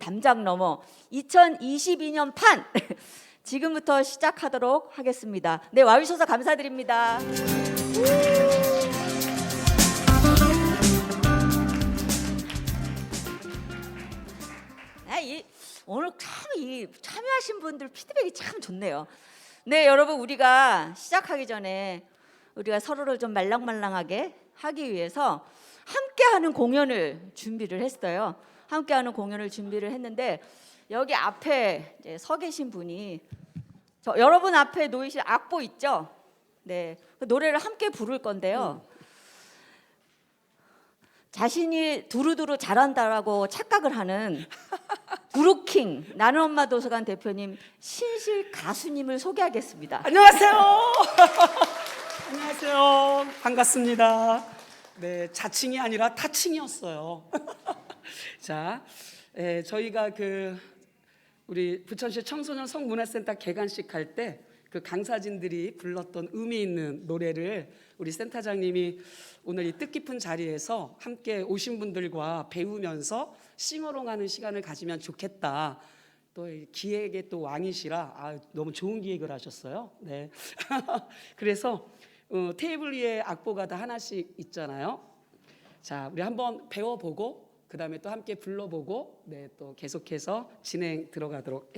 담장 넘어 2022년 판 지금부터 시작하도록 하겠습니다. 네, 와주셔서 감사드립니다. 오늘 참 이 참여하신 분들 피드백이 참 좋네요. 네, 여러분, 우리가 시작하기 전에 우리가 서로를 좀 말랑말랑하게 하기 위해서 함께하는 공연을 준비를 했어요. 함께하는 공연을 준비를 했는데 여기 앞에 이제 서 계신 분이 여러분 앞에 놓이실 악보 있죠? 네, 그 노래를 함께 부를 건데요. 자신이 두루두루 잘한다라고 착각을 하는 부르킹 나는 엄마 도서관 대표님 신실 가수님을 소개하겠습니다. 안녕하세요. 안녕하세요. 반갑습니다. 네, 자칭이 아니라 타칭이었어요. 자, 저희가 우리 부천시 청소년 성문화센터 개관식 할 때 그 강사진들이 불렀던 의미 있는 노래를 우리 센터장님이 오늘 이 뜻깊은 자리에서 함께 오신 분들과 배우면서 싱어롱하는 시간을 가지면 좋겠다. 또 기획의 또 왕이시라 너무 좋은 기획을 하셨어요. 네. 그래서 테이블 위에 악보가 다 하나씩 있잖아요. 자, 우리 한번 배워보고 그 다음에 또 함께 불러보고 네, 또 계속해서 진행 들어가도록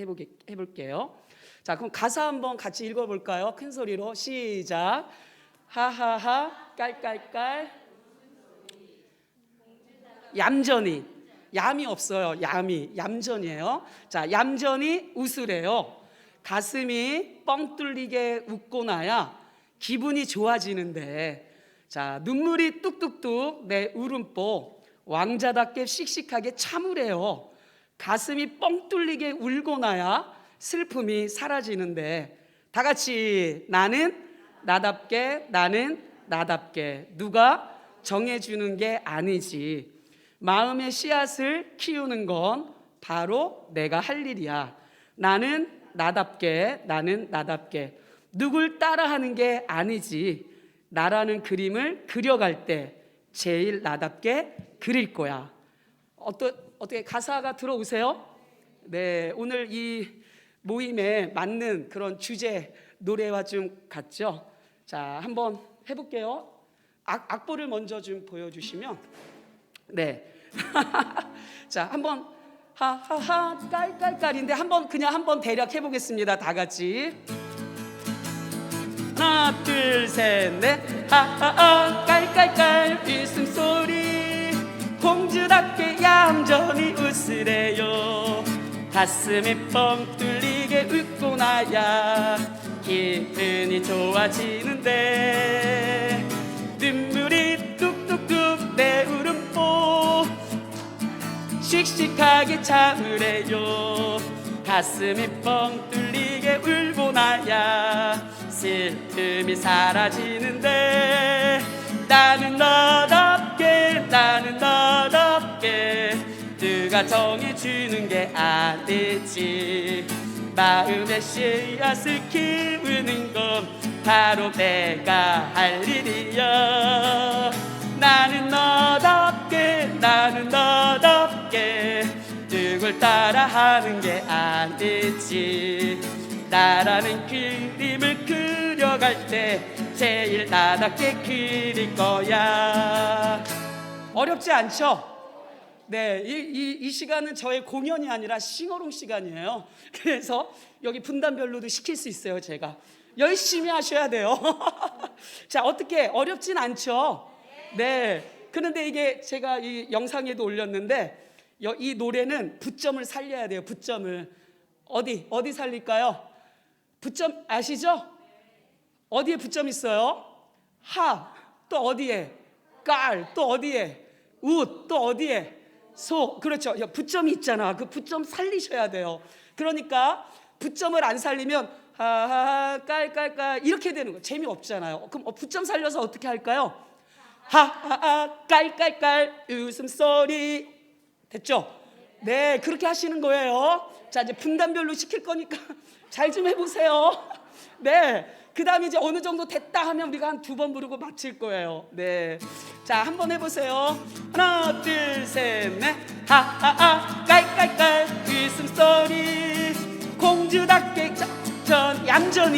해볼게요. 자, 그럼 가사 한번 같이 읽어볼까요? 큰 소리로 시작. 하하하 깔깔깔 얌전히, 얌이 없어요. 얌전이에요. 자, 얌전히 웃으래요. 가슴이 뻥 뚫리게 웃고 나야 기분이 좋아지는데, 자, 눈물이 뚝뚝뚝 내 울음보 왕자답게 씩씩하게 참으래요. 가슴이 뻥 뚫리게 울고 나야 슬픔이 사라지는데, 다 같이 나는 나답게, 나는 나답게. 누가 정해주는 게 아니지. 마음의 씨앗을 키우는 건 바로 내가 할 일이야. 나는 나답게, 나는 나답게. 누굴 따라하는 게 아니지. 나라는 그림을 그려갈 때 제일 나답게 그릴 거야. 어떻게 가사가 들어오세요? 네, 오늘 이 모임에 맞는 그런 주제 노래와 좀 같죠? 자, 한번 해볼게요. 악보를 먼저 좀 보여주시면, 네. 자, 한번 하하하 깔깔깔인데 그냥 한번 대략 해보겠습니다. 다 같이. 하나 둘 셋 넷 하하하 깔깔깔 웃음소리 공주답게 얌전히 웃으래요. 가슴이 뻥 뚫리게 웃고 나야 기분이 좋아지는데, 눈물이 뚝뚝뚝 내 울음보 씩씩하게 참으래요. 가슴이 뻥 뚫리게 울고 나야 슬픔이 사라지는데, 나는 너답게, 나는 너답게. 누가 정해주는 게 아니지. 마음의 씨앗을 키우는 건 바로 내가 할 일이야. 나는 너답게, 나는 너답게. 누굴 따라하는 게 아니지. 나라는 그림을 그려갈 때 제일 나답게 그릴 거야. 어렵지 않죠? 네, 이 시간은 저의 공연이 아니라 싱어롱 시간이에요. 그래서 여기 분단별로도 시킬 수 있어요. 제가 열심히 하셔야 돼요. 자, 어떻게 어렵진 않죠? 네. 그런데 이게 제가 이 영상에도 올렸는데 이 노래는 부점을 살려야 돼요. 부점을 어디 살릴까요? 부점 아시죠? 어디에 부점 있어요? 하, 또 어디에? 깔, 또 어디에? 웃, 또 어디에? 소. 그렇죠. 부점이 있잖아. 그 부점 살리셔야 돼요. 그러니까 부점을 안 살리면 하하하 깔깔깔 이렇게 되는 거 재미없잖아요. 그럼 부점 살려서 어떻게 할까요? 하하하 깔깔깔 웃음소리. 됐죠? 네, 그렇게 하시는 거예요. 자, 이제 분단별로 시킬 거니까 잘 좀 해보세요. 네, 그 다음에 이제 어느 정도 됐다 하면 우리가 한 2번 부르고 마칠 거예요. 네, 자, 한번 해보세요. 하나 둘 셋 넷 하하하 깔깔깔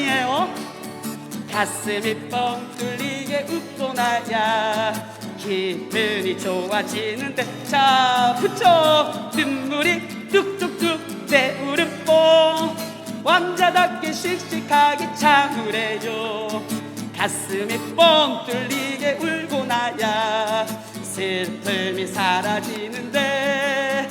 찬양이에요. 가슴이 뻥 뚫리게 웃고 나야 기분이 좋아지는데 자 붙여 눈물이 뚝뚝뚝 내 울음뽕 왕자답게 씩씩하게 참으래요. 가슴이 뻥 뚫리게 울고 나야 슬픔이 사라지는데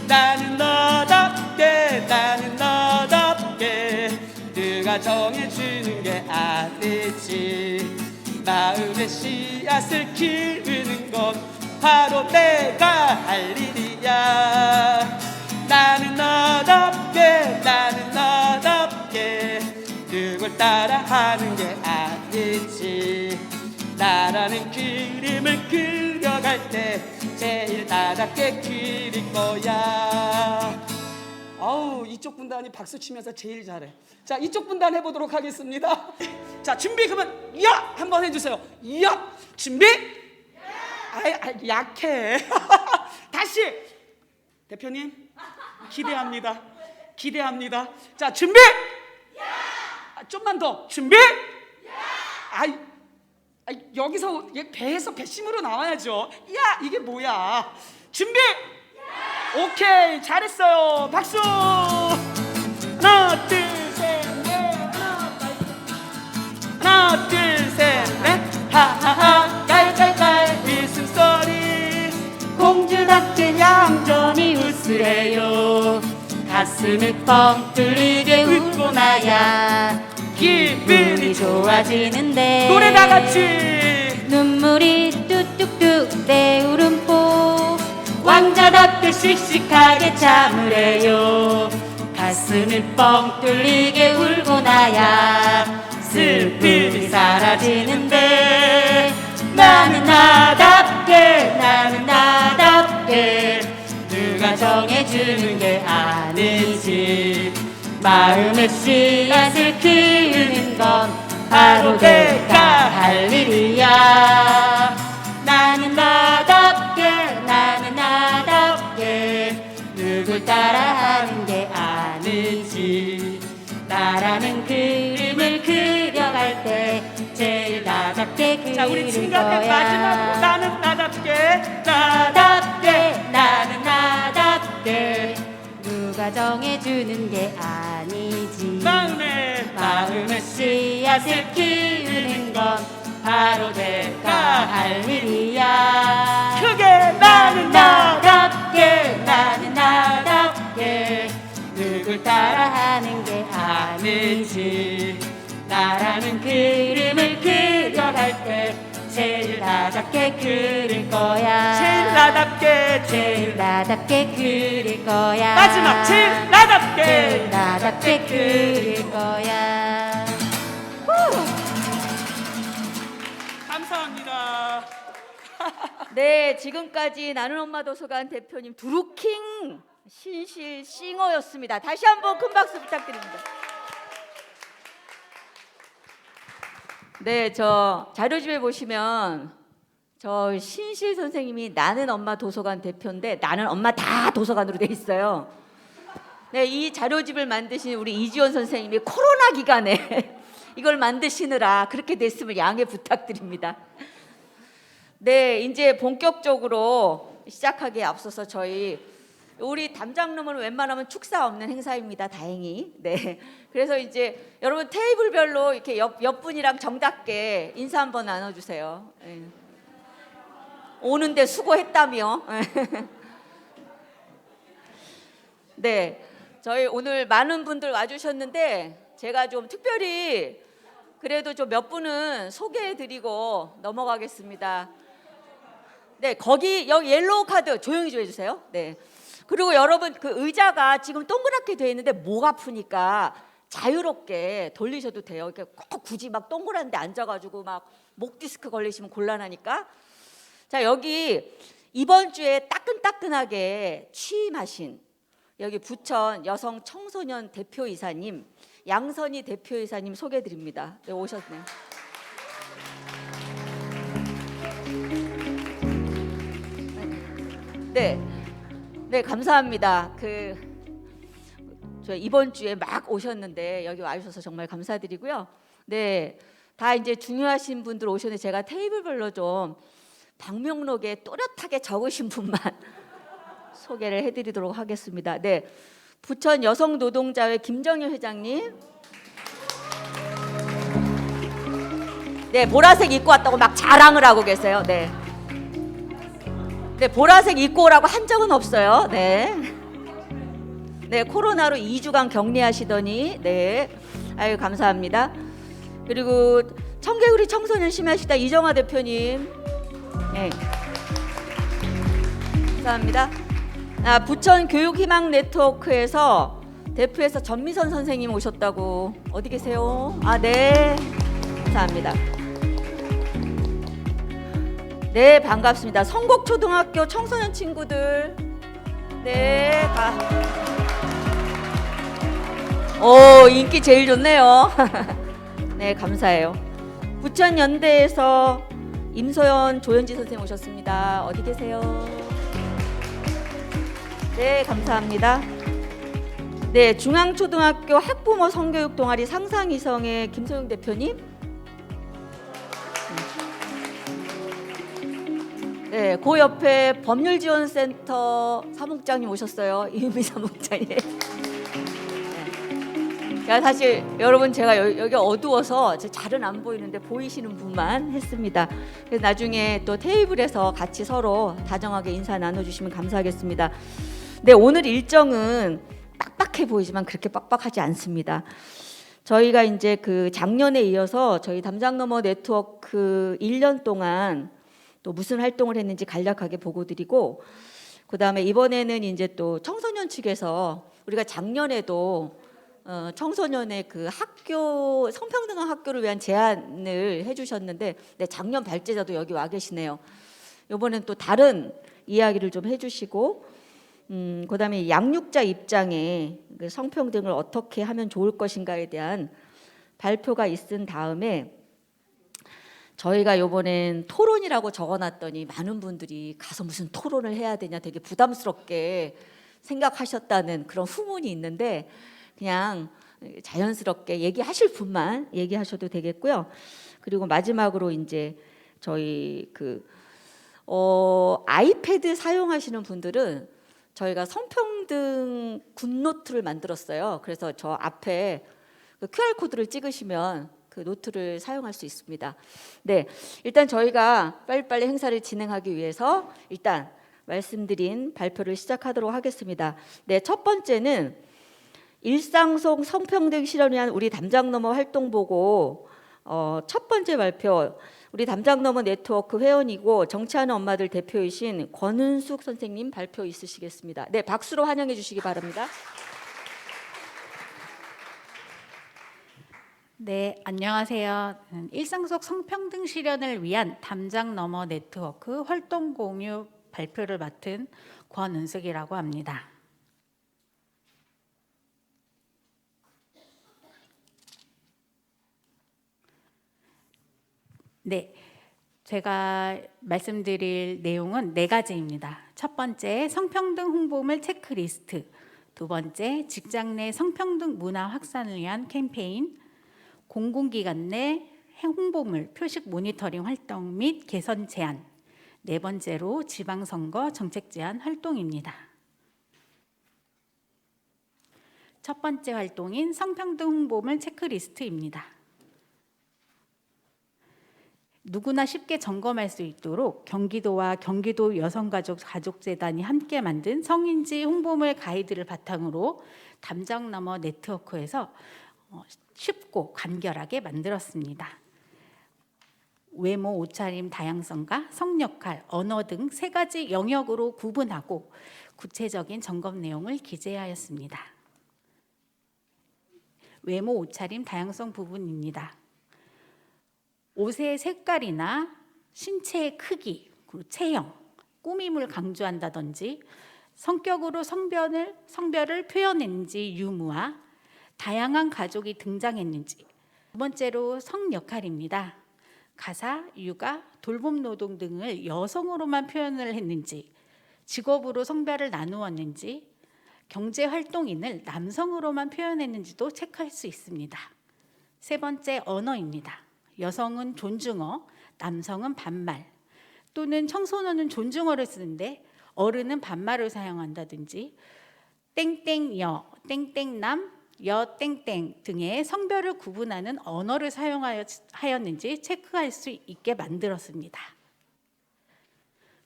나는 너답게 나는 너답게 누가 정해주는 게 아니지. 마음의 씨앗을 기르는 건 바로 내가 할 일이야. 나는 너답게 나는 너답게 누굴 따라하는 게 아니지. 나라는 그림을 그려갈 때 제일 나답게 그릴 거야. 아우 이쪽 분단이 박수 치면서 제일 잘해. 자 이쪽 분단 해보도록 하겠습니다. 자 준비 그러면 야 한번 해주세요. 야 준비. 아이 약해. 다시 대표님 기대합니다. 기대합니다. 자 준비. 좀만 더 준비. 아이 여기서 배에서 배심으로 나와야죠. 야 이게 뭐야. 준비. 오케이 잘했어요. 박수. 하나 둘 셋 넷 하나 둘 셋 넷 하하하 깔깔깔 웃음소리 공주답게 얌전히 웃으래요. 가슴을 뻥 뚫리게 웃고 나야 기분이 좋아지는데 노래 다 같이 눈물이 뚝뚝뚝 내 울음보 왕자답게 씩씩하게 참으래요. 가슴을 뻥 뚫리게 울고 나야 슬픔이 사라지는데 나는 나답게 나는 나답게 누가 정해주는 게 아니지. 마음의 씨앗을 키우는 건 바로 내가 할 일이야. 나는 나답게 나는 나답게 누굴 따라하는 게 아니지. 나라는 그림을 그려갈 때 제일 나답게 그릴 자 우리 친구한테 거야. 마지막으로 나는 나답게 나답게 나는 나답게 누가 정해주는 게 아니지. 마음의 씨앗을 키우는 건 바로 내가 할 일이야. 크게 나는 나답게 나는 나답게 누굴 따라하는 게 아니지. 나라는 그림을 그려갈 때 제일 나답게 그릴 거야. 제일 나답게 제일 나답게 그릴 거야. 마지막 제일 나답게 제일 나답게 그릴 거야. 감사합니다. 네, 지금까지 나는 엄마 도서관 대표님 드루킹 신실 싱어였습니다. 다시 한번 큰 박수 부탁드립니다. 네, 저 자료집에 보시면 저 신실 선생님이 나는 엄마 도서관 대표인데 나는 엄마 다 도서관으로 돼 있어요. 네, 이 자료집을 만드신 우리 이지원 선생님이 코로나 기간에 이걸 만드시느라 그렇게 됐음을 양해 부탁드립니다. 네, 이제 본격적으로 시작하기에 앞서서 저희 우리 담장룸은 웬만하면 축사 없는 행사입니다. 다행히. 네. 그래서 이제 여러분 테이블별로 이렇게 옆 분이랑 정답게 인사 한번 나눠주세요. 네. 오는데 수고했다며. 네, 저희 오늘 많은 분들 와주셨는데 제가 좀 특별히 그래도 좀 몇 분은 소개해드리고 넘어가겠습니다. 네, 거기 여기 옐로우 카드 조용히 좀 해주세요. 네. 그리고 여러분 그 의자가 지금 동그랗게 되어 있는데 목 아프니까 자유롭게 돌리셔도 돼요. 이렇게 꼭 굳이 막 동그란 데 앉아가지고 막 목 디스크 걸리시면 곤란하니까. 자, 여기 이번 주에 따끈따끈하게 취임하신 여기 부천 여성 청소년 대표이사님 양선희 대표이사님 소개드립니다. 네, 오셨네요. 네, 네 감사합니다. 저 이번 주에 막 오셨는데 여기 와주셔서 정말 감사드리고요. 네, 다 이제 중요하신 분들 오셨는데 제가 테이블별로 좀 방명록에 또렷하게 적으신 분만 소개를 해드리도록 하겠습니다. 네, 부천 여성노동자회 김정희 회장님. 네, 보라색 입고 왔다고 막 자랑을 하고 계세요. 네, 네, 보라색 입고 오라고 한 적은 없어요. 네, 네, 코로나로 2주간 격리하시더니 네, 아유 감사합니다. 그리고 청개구리 청소년 심야시다 이정화 대표님. 네, 감사합니다. 부천 교육희망 네트워크에서 대표에서 전미선 선생님 오셨다고. 어디 계세요? 네, 감사합니다. 네, 반갑습니다. 성곡초등학교 청소년 친구들. 네, 인기 제일 좋네요. 네, 감사해요. 부천연대에서 임소연 조현지 선생님 오셨습니다. 어디 계세요? 네, 감사합니다. 네, 중앙초등학교 학부모 성교육 동아리 상상이성의 김소영 대표님. 네, 그 옆에 법률지원센터 사무국장님 오셨어요. 이은미 사무국장님. 네. 사실 여러분 제가 여기 어두워서 잘은 안 보이는데 보이시는 분만 했습니다. 그래서 나중에 또 테이블에서 같이 서로 다정하게 인사 나눠주시면 감사하겠습니다. 네, 오늘 일정은 빡빡해 보이지만 그렇게 빡빡하지 않습니다. 저희가 이제 그 작년에 이어서 저희 담장너머 네트워크 1년 동안 또 무슨 활동을 했는지 간략하게 보고 드리고, 그다음에 이번에는 이제 또 청소년 측에서 우리가 작년에도 청소년의 그 학교 성평등한 학교를 위한 제안을 해주셨는데, 네, 작년 발제자도 여기 와 계시네요. 이번엔 또 다른 이야기를 좀 해주시고, 그다음에 양육자 입장에 그 성평등을 어떻게 하면 좋을 것인가에 대한 발표가 있은 다음에 저희가 이번엔 토론이라고 적어놨더니 많은 분들이 가서 무슨 토론을 해야 되냐 되게 부담스럽게 생각하셨다는 그런 후문이 있는데, 그냥 자연스럽게 얘기하실 분만 얘기하셔도 되겠고요. 그리고 마지막으로 이제 저희 그 아이패드 사용하시는 분들은 저희가 성평등 굿노트를 만들었어요. 그래서 저 앞에 그 QR코드를 찍으시면 그 노트를 사용할 수 있습니다. 네, 일단 저희가 빨리빨리 행사를 진행하기 위해서 일단 말씀드린 발표를 시작하도록 하겠습니다. 네, 첫 번째는 일상 속 성평등 실현을 위한 우리 담장너머 활동 보고 첫 번째 발표, 우리 담장너머 네트워크 회원이고 정치하는 엄마들 대표이신 권은숙 선생님 발표 있으시겠습니다. 네, 박수로 환영해 주시기 바랍니다. 네, 안녕하세요. 일상 속 성평등 실현을 위한 담장너머 네트워크 활동 공유 발표를 맡은 권은숙이라고 합니다. 네, 제가 말씀드릴 내용은 4가지입니다. 첫 번째, 성평등 홍보물 체크리스트. 두 번째, 직장 내 성평등 문화 확산을 위한 캠페인. 공공기관 내 홍보물 표식 모니터링 활동 및 개선 제안. 네 번째로 지방선거 정책 제안 활동입니다. 첫 번째 활동인 성평등 홍보물 체크리스트입니다. 누구나 쉽게 점검할 수 있도록 경기도와 경기도 여성가족재단이 함께 만든 성인지 홍보물 가이드를 바탕으로 담장너머 네트워크에서 쉽고 간결하게 만들었습니다. 외모, 옷차림, 다양성과 성역할, 언어 등 3가지 영역으로 구분하고 구체적인 점검 내용을 기재하였습니다. 외모, 옷차림, 다양성 부분입니다. 옷의 색깔이나 신체의 크기, 그리고 체형, 꾸밈을 강조한다든지 성격으로 성별을 표현했는지 유무와 다양한 가족이 등장했는지. 두 번째로 성역할입니다. 가사, 육아, 돌봄 노동 등을 여성으로만 표현을 했는지, 직업으로 성별을 나누었는지, 경제활동인을 남성으로만 표현했는지도 체크할 수 있습니다. 세 번째, 언어입니다. 여성은 존중어, 남성은 반말, 또는 청소년은 존중어를 쓰는데 어른은 반말을 사용한다든지 땡땡여, 땡땡남, 여 땡땡 등의 성별을 구분하는 언어를 사용하였는지 체크할 수 있게 만들었습니다.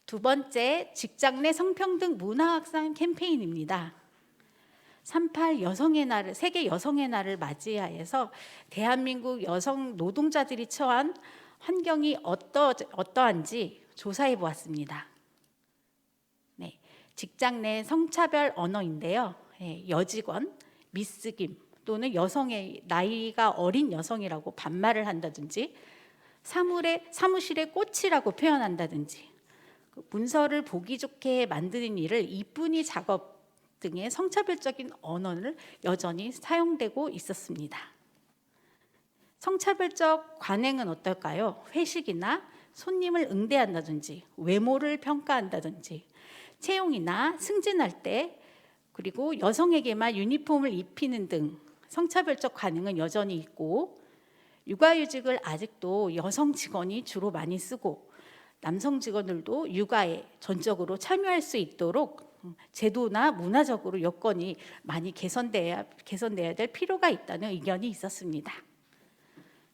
두 번째, 직장 내 성평등 문화 확산 캠페인입니다. 38 여성의 날을, 세계 여성의 날을 맞이하여서 대한민국 여성 노동자들이 처한 환경이 어떠한지 조사해 보았습니다. 네, 직장 내 성차별 언어인데요. 여직원, 미스김 또는 여성의 나이가 어린 여성이라고 반말을 한다든지 사무실의 꽃이라고 표현한다든지 문서를 보기 좋게 만드는 일을 이쁜이 작업 등의 성차별적인 언어를 여전히 사용되고 있었습니다. 성차별적 관행은 어떨까요? 회식이나 손님을 응대한다든지 외모를 평가한다든지 채용이나 승진할 때 그리고 여성에게만 유니폼을 입히는 등 성차별적 관행은 여전히 있고 육아휴직을 아직도 여성 직원이 주로 많이 쓰고 남성 직원들도 육아에 전적으로 참여할 수 있도록 제도나 문화적으로 여건이 많이 개선돼야 될 필요가 있다는 의견이 있었습니다.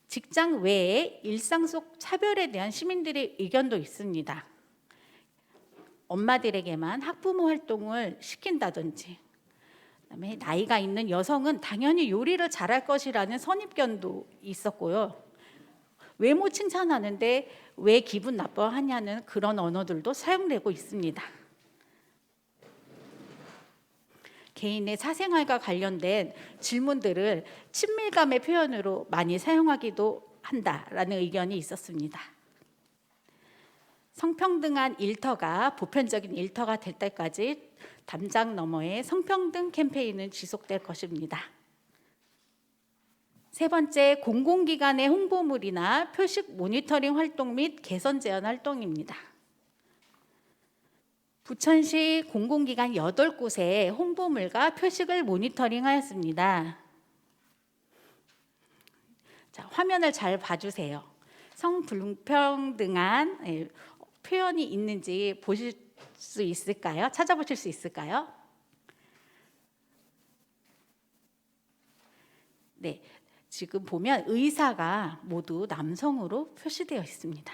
직장 외에 일상 속 차별에 대한 시민들의 의견도 있습니다. 엄마들에게만 학부모 활동을 시킨다든지 그다음에 나이가 있는 여성은 당연히 요리를 잘할 것이라는 선입견도 있었고요. 외모 칭찬하는데 왜 기분 나빠하냐는 그런 언어들도 사용되고 있습니다. 개인의 사생활과 관련된 질문들을 친밀감의 표현으로 많이 사용하기도 한다라는 의견이 있었습니다. 성평등한 일터가 보편적인 일터가 될 때까지 담장 너머의 성평등 캠페인은 지속될 것입니다. 세 번째, 공공기관의 홍보물이나 표식 모니터링 활동 및 개선 제안 활동입니다. 부천시 공공기관 8곳의 홍보물과 표식을 모니터링하였습니다. 자, 화면을 잘 봐주세요. 성불평등한 표현이 있는지 보실 수 있을까요? 찾아보실 수 있을까요? 네, 지금 보면 의사가 모두 남성으로 표시되어 있습니다.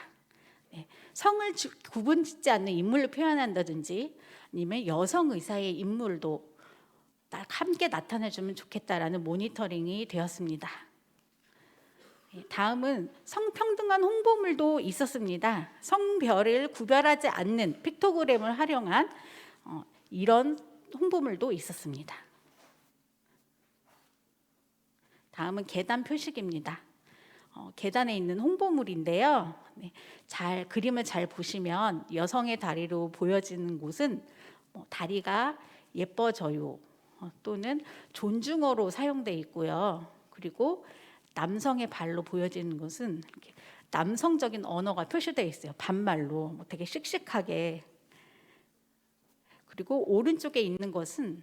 네, 성을 구분짓지 않는 인물을 표현한다든지 아니면 여성 의사의 인물도 함께 나타내주면 좋겠다라는 모니터링이 되었습니다. 다음은 성평등한 홍보물도 있었습니다. 성별을 구별하지 않는 픽토그램을 활용한 이런 홍보물도 있었습니다. 다음은 계단 표식입니다. 계단에 있는 홍보물인데요. 네, 그림을 잘 보시면 여성의 다리로 보여지는 곳은 다리가 예뻐져요 또는 존중어로 사용되어 있고요. 그리고 남성의 발로 보여지는 것은 이렇게 남성적인 언어가 표시되어 있어요. 반말로 되게 씩씩하게. 그리고 오른쪽에 있는 것은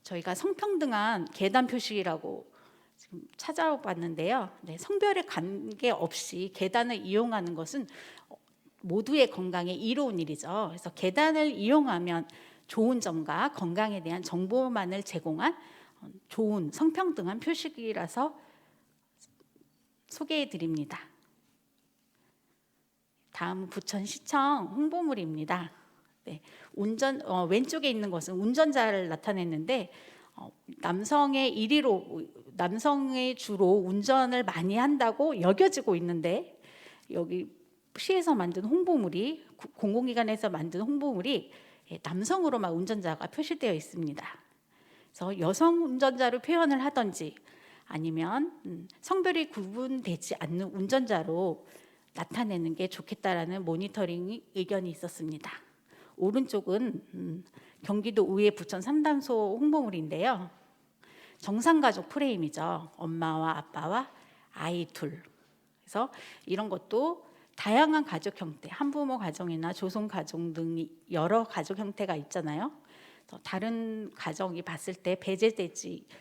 저희가 성평등한 계단 표식이라고 지금 찾아봤는데요. 네, 성별에 관계없이 계단을 이용하는 것은 모두의 건강에 이로운 일이죠. 그래서 계단을 이용하면 좋은 점과 건강에 대한 정보만을 제공한 좋은 성평등한 표식이라서 소개해 드립니다. 다음은 부천시청 홍보물입니다. 네, 왼쪽에 있는 것은 운전자를 나타냈는데 남성의 주로 운전을 많이 한다고 여겨지고 있는데 여기 시에서 만든 홍보물이 공공기관에서 만든 홍보물이 남성으로만 운전자가 표시되어 있습니다. 그래서 여성 운전자로 표현을 하든지 아니면 성별이 구분되지 않는 운전자로 나타내는 게 좋겠다라는 모니터링 의견이 있었습니다. 오른쪽은 경기도 의회 부천 상담소 홍보물인데요. 정상가족 프레임이죠. 엄마와 아빠와 아이 둘. 그래서 이런 것도 다양한 가족 형태, 한부모 가정이나 조성 가정 등 여러 가족 형태가 있잖아요. 다른 가정이 봤을 때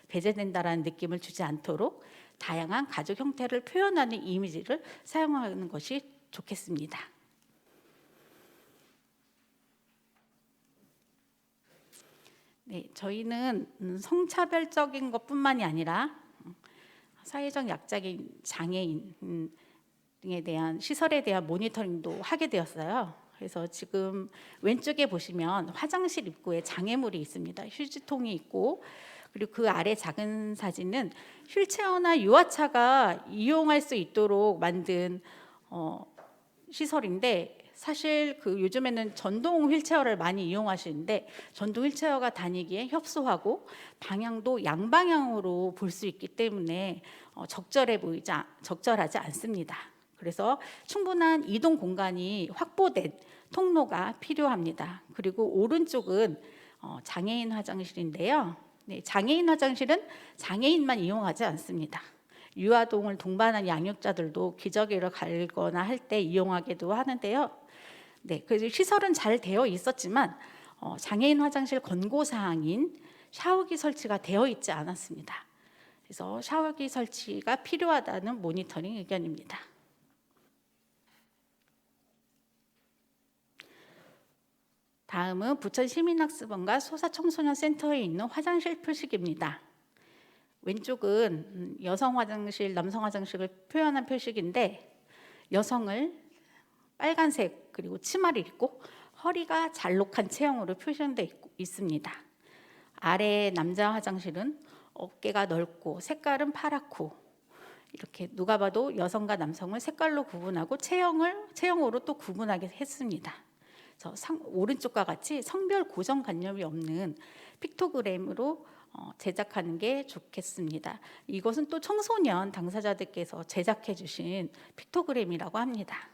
배제된다라는 느낌을 주지 않도록 다양한 가족 형태를 표현하는 이미지를 사용하는 것이 좋겠습니다. 네, 저희는 성차별적인 것뿐만이 아니라 사회적 약자인 장애인 등에 대한 시설에 대한 모니터링도 하게 되었어요. 그래서 지금 왼쪽에 보시면 화장실 입구에 장애물이 있습니다. 휴지통이 있고, 그리고 그 아래 작은 사진은 휠체어나 유아차가 이용할 수 있도록 만든 시설인데, 사실 그 요즘에는 전동 휠체어를 많이 이용하시는데 전동 휠체어가 다니기에 협소하고 방향도 양방향으로 볼 수 있기 때문에 적절하지 않습니다. 그래서 충분한 이동 공간이 확보된 통로가 필요합니다. 그리고 오른쪽은 장애인 화장실인데요. 네, 장애인 화장실은 장애인만 이용하지 않습니다. 유아동을 동반한 양육자들도 기저귀를 갈거나 할 때 이용하기도 하는데요. 네, 그래서 시설은 잘 되어 있었지만 장애인 화장실 권고 사항인 샤워기 설치가 되어 있지 않았습니다. 그래서 샤워기 설치가 필요하다는 모니터링 의견입니다. 다음은 부천시민학습원과 소사청소년센터에 있는 화장실 표식입니다. 왼쪽은 여성 화장실, 남성 화장실을 표현한 표식인데 여성을 빨간색 그리고 치마를 입고 허리가 잘록한 체형으로 표현되어 있습니다. 아래 남자 화장실은 어깨가 넓고 색깔은 파랗고 이렇게 누가 봐도 여성과 남성을 색깔로 구분하고 체형으로 또 구분하게 했습니다. 오른쪽과 같이 성별 고정관념이 없는 픽토그램으로 제작하는 게 좋겠습니다. 이것은 또 청소년 당사자들께서 제작해 주신 픽토그램이라고 합니다.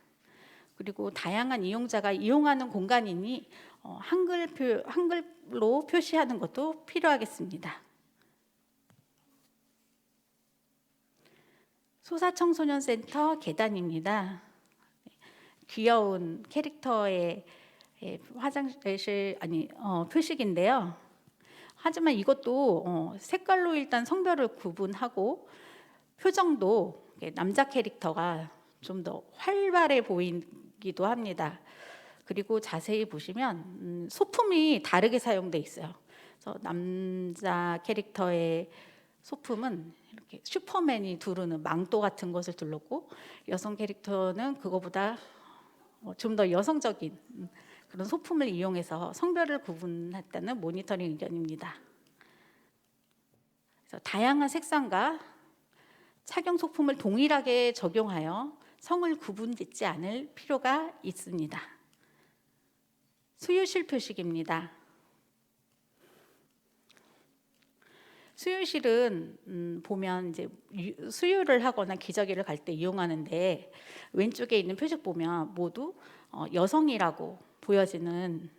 그리고 다양한 이용자가 이용하는 공간이니 한글로 표시하는 것도 필요하겠습니다. 소사청소년센터 계단입니다. 귀여운 캐릭터의 화장실 표식인데요. 하지만 이것도 색깔로 일단 성별을 구분하고 표정도 남자 캐릭터가 좀 더 활발해 보이기도 합니다. 그리고 자세히 보시면 소품이 다르게 사용돼 있어요. 그래서 남자 캐릭터의 소품은 이렇게 슈퍼맨이 두르는 망토 같은 것을 둘렀고 여성 캐릭터는 그거보다 좀 더 여성적인 그런 소품을 이용해서 성별을 구분했다는 모니터링 의견입니다. 그래서 다양한 색상과 착용 소품을 동일하게 적용하여 성을 구분짓지 않을 필요가 있습니다. 수유실 표식입니다. 수유실은 보면 이제 수유를 하거나 기저귀를 갈 때 이용하는데 왼쪽에 있는 표식 보면 모두 여성이라고 보여지는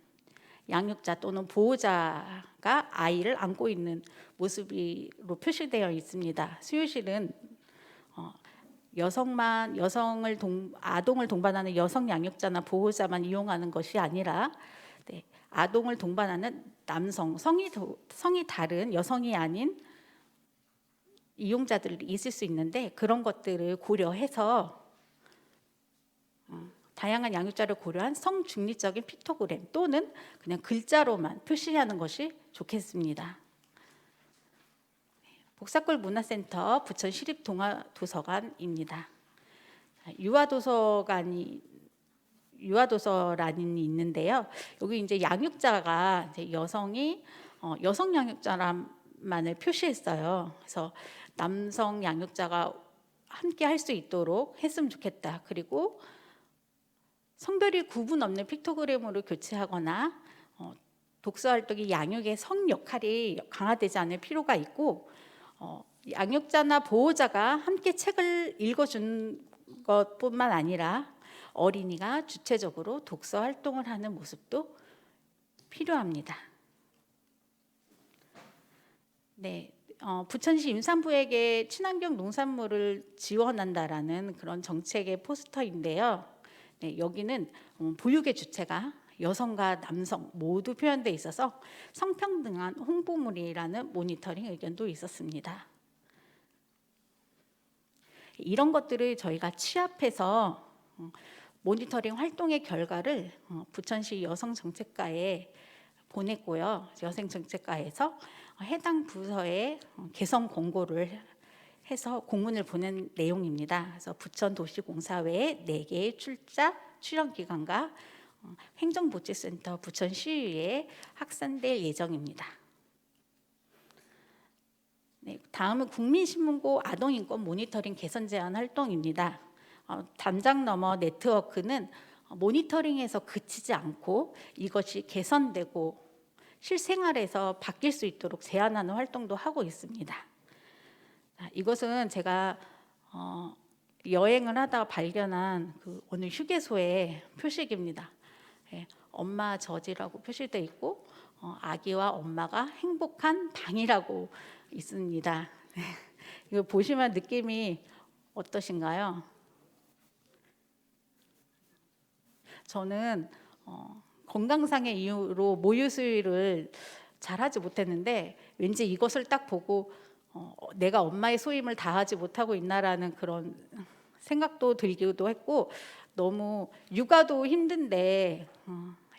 양육자 또는 보호자가 아이를 안고 있는 모습으로 표시되어 있습니다. 수유실은 아동을 동반하는 여성 양육자나 보호자만 이용하는 것이 아니라 아동을 동반하는 남성, 성이 다른 여성이 아닌 이용자들이 있을 수 있는데 그런 것들을 고려해서 다양한 양육자를 고려한 성중립적인 픽토그램 또는 그냥 글자로만 표시하는 것이 좋겠습니다. 복사골 문화센터 부천 시립동아도서관입니다. 유아도서란이 있는데요. 여기 이제 양육자가 이제 여성 양육자만을 표시했어요. 그래서 남성 양육자가 함께 할 수 있도록 했으면 좋겠다. 그리고 성별이 구분 없는 픽토그램으로 교체하거나 독서 활동이 양육의 성 역할이 강화되지 않을 필요가 있고 양육자나 보호자가 함께 책을 읽어준 것뿐만 아니라 어린이가 주체적으로 독서 활동을 하는 모습도 필요합니다. 네, 부천시 임산부에게 친환경 농산물을 지원한다라는 그런 정책의 포스터인데요. 네, 여기는 보육의 주체가 여성과 남성 모두 표현돼 있어서 성평등한 홍보물이라는 모니터링 의견도 있었습니다. 이런 것들을 저희가 취합해서 모니터링 활동의 결과를 부천시 여성정책과에 보냈고요. 여성정책과에서 해당 부서에 개선 공고를 해서 공문을 보낸 내용입니다. 그래서 부천도시공사회에 4개의 출연기관과 행정복지센터 부천시의회에 확산될 예정입니다. 네, 다음은 국민신문고 아동인권 모니터링 개선 제안 활동입니다. 담장 너머 네트워크는 모니터링에서 그치지 않고 이것이 개선되고 실생활에서 바뀔 수 있도록 제안하는 활동도 하고 있습니다. 이것은 제가 여행을 하다가 발견한 그 어느 휴게소의 표식입니다. 엄마 저지라고 표시되어 있고 아기와 엄마가 행복한 방이라고 있습니다. 이거 보시면 느낌이 어떠신가요? 저는 건강상의 이유로 모유 수유를 잘하지 못했는데 왠지 이것을 딱 보고 내가 엄마의 소임을 다하지 못하고 있나라는 그런 생각도 들기도 했고, 너무 육아도 힘든데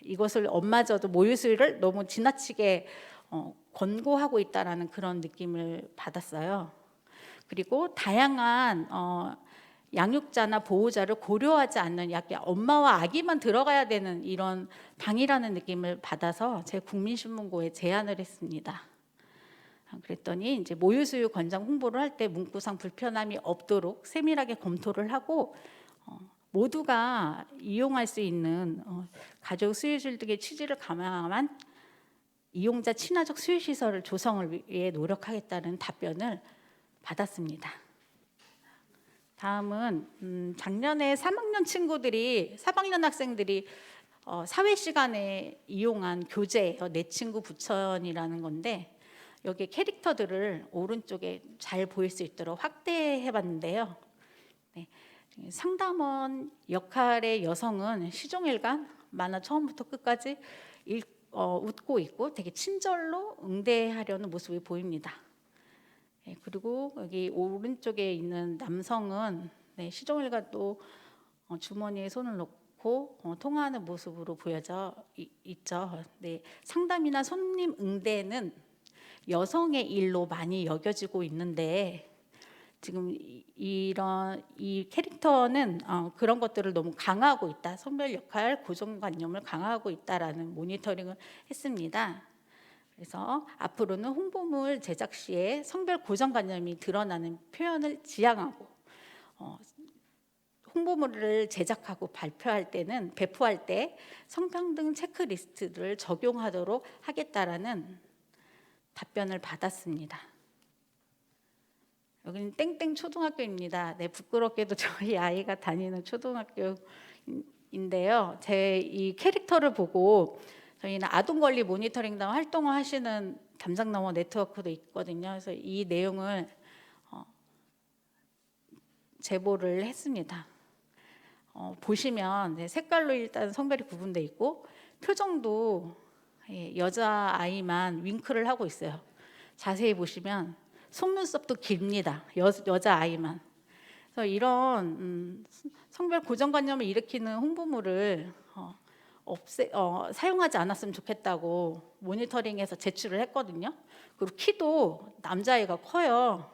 이것을 엄마저도 모유 수유를 너무 지나치게 권고하고 있다라는 그런 느낌을 받았어요. 그리고 다양한 양육자나 보호자를 고려하지 않는 약간 엄마와 아기만 들어가야 되는 이런 방이라는 느낌을 받아서 제 국민신문고에 제안을 했습니다. 그랬더니 이제 모유수유 권장 홍보를 할 때 문구상 불편함이 없도록 세밀하게 검토를 하고 모두가 이용할 수 있는 가족 수유실 등의 취지를 감안한 이용자 친화적 수유시설을 조성을 위해 노력하겠다는 답변을 받았습니다. 다음은 작년에 3학년 학생들이 사회 시간에 이용한 교재예요. 내 친구 부천이라는 건데 여기 캐릭터들을 오른쪽에 잘 보일 수 있도록 확대해봤는데요. 네, 상담원 역할의 여성은 시종일관 만화 처음부터 끝까지 웃고 있고 되게 친절로 응대하려는 모습이 보입니다. 네, 그리고 여기 오른쪽에 있는 남성은 시종일관 또 주머니에 손을 넣고 통화하는 모습으로 보여져 있죠. 네, 상담이나 손님 응대는 여성의 일로 많이 여겨지고 있는데 지금 이 캐릭터는 그런 것들을 너무 강화하고 있다. 성별 역할, 고정관념을 강화하고 있다라는 모니터링을 했습니다. 그래서 앞으로는 홍보물 제작 시에 성별 고정관념이 드러나는 표현을 지양하고 홍보물을 제작하고 배포할 때 성평등 체크리스트를 적용하도록 하겠다라는 답변을 받았습니다. 여기는 땡땡 초등학교입니다. 네, 부끄럽게도 저희 아이가 다니는 초등학교인데요. 제 이 캐릭터를 보고 저희는 아동권리 모니터링단 활동을 하시는 담장 너머 네트워크도 있거든요. 그래서 이 내용을 제보를 했습니다. 보시면 색깔로 일단 성별이 구분돼 있고 표정도 여자 아이만 윙크를 하고 있어요. 자세히 보시면 속눈썹도 깁니다. 여자 아이만. 그래서 이런 성별 고정관념을 일으키는 홍보물을 사용하지 않았으면 좋겠다고 모니터링에서 제출을 했거든요. 그리고 키도 남자아이가 커요.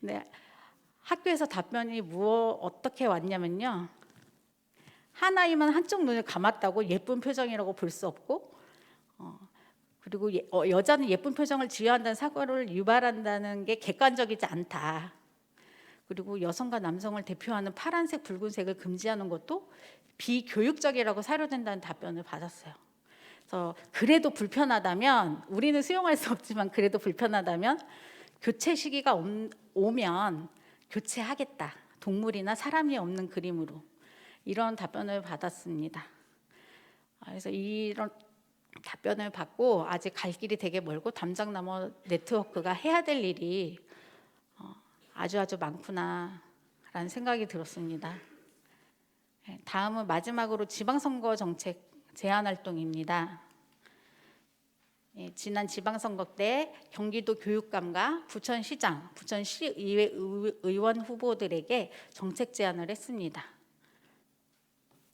근데 학교에서 답변이 어떻게 왔냐면요. 한 아이만 한쪽 눈을 감았다고 예쁜 표정이라고 볼 수 없고 그리고 여자는 예쁜 표정을 지어한다는 사고를 유발한다는 게 객관적이지 않다. 그리고 여성과 남성을 대표하는 파란색, 붉은색을 금지하는 것도 비교육적이라고 사료된다는 답변을 받았어요. 그래서 그래도 불편하다면 우리는 수용할 수 없지만 그래도 불편하다면 교체 시기가 오면 교체하겠다. 동물이나 사람이 없는 그림으로 이런 답변을 받았습니다. 그래서 이런 답변을 받고 아직 갈 길이 되게 멀고 담장 너머 네트워크가 해야 될 일이 아주 많구나라는 생각이 들었습니다. 다음은 마지막으로 지방선거 정책 제안 활동입니다. 예, 지난 지방선거 때 경기도 교육감과 부천시장, 부천시의회 의원 후보들에게 정책 제안을 했습니다.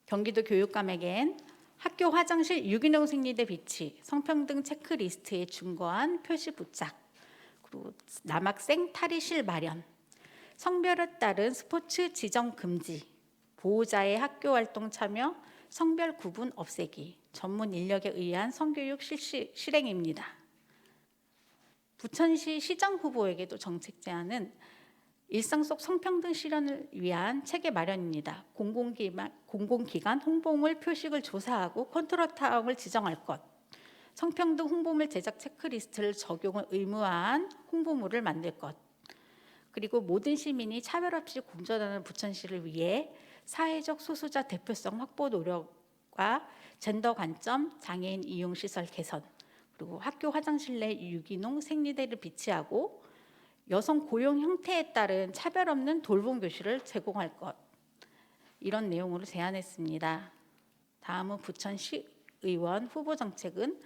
경기도 교육감에겐 학교 화장실 유기농 생리대 비치, 성평등 체크리스트에 준거한 표시 부착, 그리고 남학생 탈의실 마련, 성별에 따른 스포츠 지정 금지, 보호자의 학교 활동 참여, 성별 구분 없애기, 전문 인력에 의한 성교육 실시 실행입니다. 부천시 시장 후보에게도 정책 제안은 일상 속 성평등 실현을 위한 체계 마련입니다. 공공기관 홍보물 표식을 조사하고 컨트롤 타운을 지정할 것, 성평등 홍보물 제작 체크리스트를 적용을 의무화한 홍보물을 만들 것, 그리고 모든 시민이 차별 없이 공존하는 부천시를 위해 사회적 소수자 대표성 확보 노력과 젠더 관점 장애인 이용 시설 개선, 그리고 학교 화장실 내 유기농 생리대를 비치하고 여성 고용 형태에 따른 차별 없는 돌봄 교실을 제공할 것, 이런 내용으로 제안했습니다. 다음은 부천시 의원 후보 정책은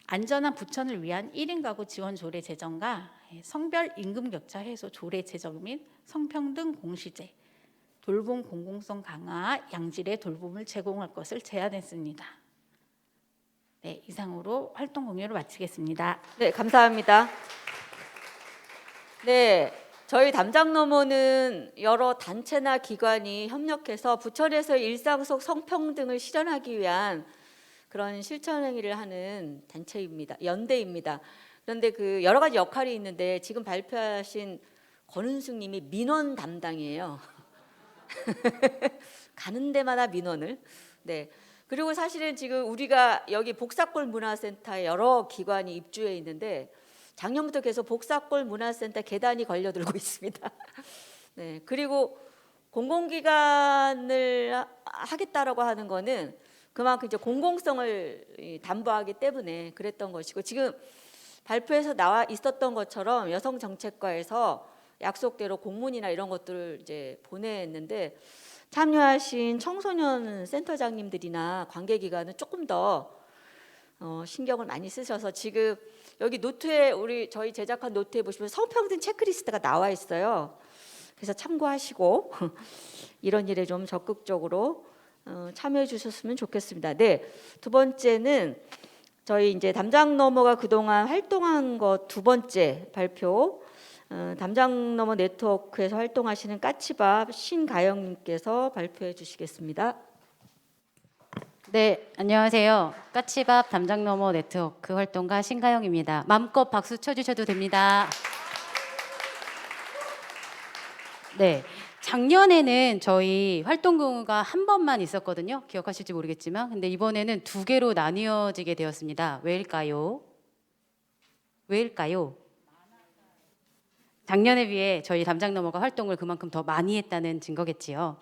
안전한 부천을 위한 1인 가구 지원 조례 제정과 성별 임금 격차 해소 조례 제정 및 성평등 공시제, 돌봄 공공성 강화, 양질의 돌봄을 제공할 것을 제안했습니다. 네, 이상으로 활동 공유를 마치겠습니다. 네, 감사합니다. 네, 저희 담장너머는 여러 단체나 기관이 협력해서 부천에서 일상 속 성평등을 실현하기 위한 그런 실천 행위를 하는 단체입니다. 연대입니다. 그런데 그 여러 가지 역할이 있는데 지금 발표하신 권은숙 님이 민원 담당이에요. 가는 데마다 민원을. 네. 그리고 사실은 지금 우리가 여기 복사골 문화센터에 여러 기관이 입주해 있는데 작년부터 계속 복사골 문화센터 계단이 걸려들고 있습니다. 네. 그리고 공공기관을 하겠다라고 하는 거는 그만큼 이제 공공성을 담보하기 때문에 그랬던 것이고, 지금 발표에서 나와 있었던 것처럼 여성정책과에서 약속대로 공문이나 이런 것들을 이제 보냈는데 참여하신 청소년 센터장님들이나 관계기관은 조금 더 신경을 많이 쓰셔서 지금 여기 노트에 저희 제작한 노트에 보시면 성평등 체크리스트가 나와 있어요. 그래서 참고하시고 이런 일에 좀 적극적으로 참여해 주셨으면 좋겠습니다. 네, 두 번째는 저희 이제 담장너머가 그동안 활동한 것 두 번째 발표, 담장너머 네트워크에서 활동하시는 까치밥 신가영님께서 발표해 주시겠습니다. 네, 안녕하세요. 까치밥 담장너머 네트워크 활동가 신가영입니다. 마음껏 박수 쳐주셔도 됩니다. 네, 작년에는 저희 활동 경우가 한 번만 있었거든요. 기억하실지 모르겠지만, 근데 이번에는 두 개로 나뉘어지게 되었습니다. 왜일까요? 왜일까요? 작년에 비해 저희 담장너머가 활동을 그만큼 더 많이 했다는 증거겠지요.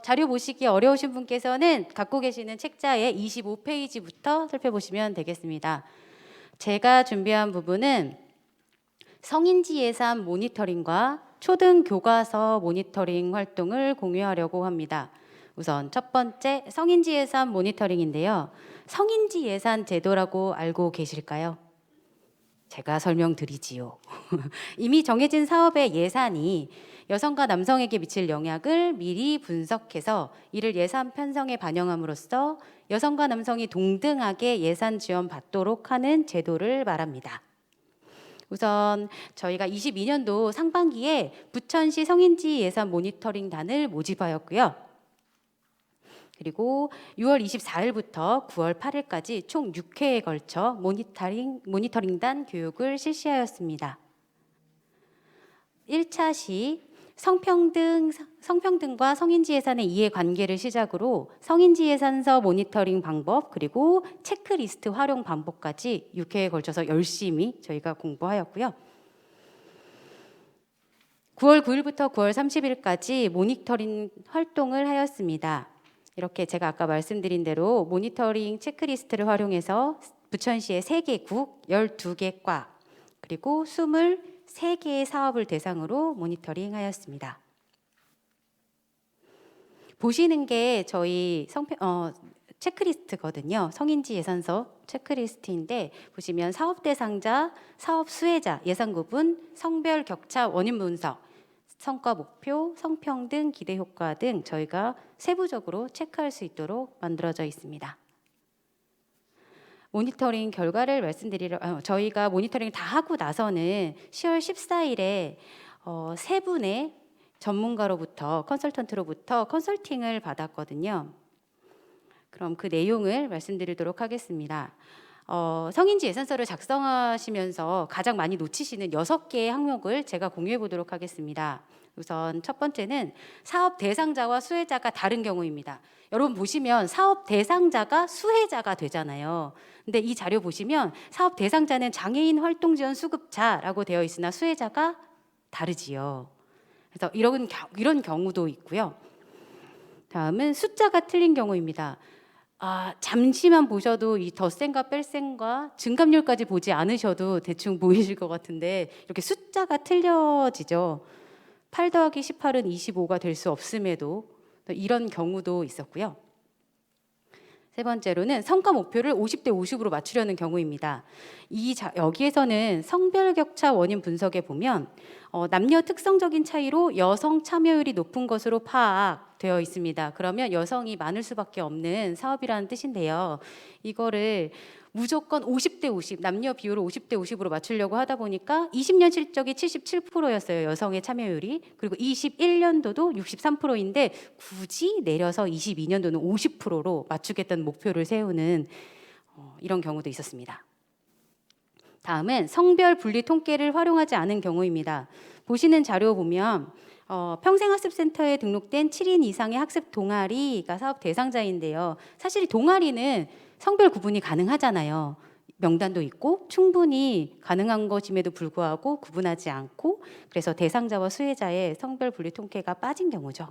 자료 보시기 어려우신 분께서는 갖고 계시는 책자의 25페이지부터 살펴보시면 되겠습니다. 제가 준비한 부분은 성인지 예산 모니터링과 초등 교과서 모니터링 활동을 공유하려고 합니다. 우선 첫 번째 성인지 예산 모니터링인데요. 성인지 예산 제도라고 알고 계실까요? 제가 설명드리지요. 이미 정해진 사업의 예산이 여성과 남성에게 미칠 영향을 미리 분석해서 이를 예산 편성에 반영함으로써 여성과 남성이 동등하게 예산 지원 받도록 하는 제도를 말합니다. 우선 저희가 22년도 상반기에 부천시 성인지 예산 모니터링단을 모집하였고요. 그리고 6월 24일부터 9월 8일까지 총 6회에 걸쳐 모니터링단 교육을 실시하였습니다. 1차 시 성평등과 성인지 예산의 이해관계를 시작으로 성인지 예산서 모니터링 방법 그리고 체크리스트 활용 방법까지 6회에 걸쳐서 열심히 저희가 공부하였고요. 9월 9일부터 9월 30일까지 모니터링 활동을 하였습니다. 이렇게 제가 아까 말씀드린 대로 모니터링 체크리스트를 활용해서 부천시의 3개국, 12개 과, 그리고 23개의 사업을 대상으로 모니터링하였습니다. 보시는 게 저희 체크리스트거든요. 성인지 예산서 체크리스트인데 보시면 사업 대상자, 사업 수혜자, 예산 구분, 성별 격차 원인 분석, 성과 목표, 성평등, 기대 효과 등 저희가 세부적으로 체크할 수 있도록 만들어져 있습니다. 모니터링 결과를 저희가 모니터링 다 하고 나서는 10월 14일에 세 분의 전문가로부터 컨설턴트로부터 컨설팅을 받았거든요. 그럼 그 내용을 말씀드리도록 하겠습니다. 성인지 예산서를 작성하시면서 가장 많이 놓치시는 6개의 항목을 제가 공유해 보도록 하겠습니다. 우선 첫 번째는 사업 대상자와 수혜자가 다른 경우입니다. 여러분 보시면 사업 대상자가 수혜자가 되잖아요. 근데 이 자료 보시면 사업 대상자는 장애인 활동 지원 수급자라고 되어 있으나 수혜자가 다르지요. 그래서 이런 경우도 있고요. 다음은 숫자가 틀린 경우입니다. 잠시만 보셔도 이 덧셈과 뺄셈과 증감률까지 보지 않으셔도 대충 보이실 것 같은데 이렇게 숫자가 틀려지죠. 8 더하기 18은 25가 될 수 없음에도 이런 경우도 있었고요. 세 번째로는 성과 목표를 50대 50으로 맞추려는 경우입니다. 여기에서는 성별 격차 원인 분석에 보면 남녀 특성적인 차이로 여성 참여율이 높은 것으로 파악되어 있습니다. 그러면 여성이 많을 수밖에 없는 사업이라는 뜻인데요. 이거를 무조건 50대 50, 남녀 비율을 50대 50으로 맞추려고 하다 보니까 20년 실적이 77%였어요. 여성의 참여율이. 그리고 21년도도 63%인데 굳이 내려서 22년도는 50%로 맞추겠다는 목표를 세우는 이런 경우도 있었습니다. 다음은 성별 분리 통계를 활용하지 않은 경우입니다. 보시는 자료 보면 평생학습센터에 등록된 7인 이상의 학습 동아리가 사업 대상자인데요. 사실 동아리는 성별 구분이 가능하잖아요. 명단도 있고 충분히 가능한 것임에도 불구하고 구분하지 않고 그래서 대상자와 수혜자의 성별 분리 통계가 빠진 경우죠.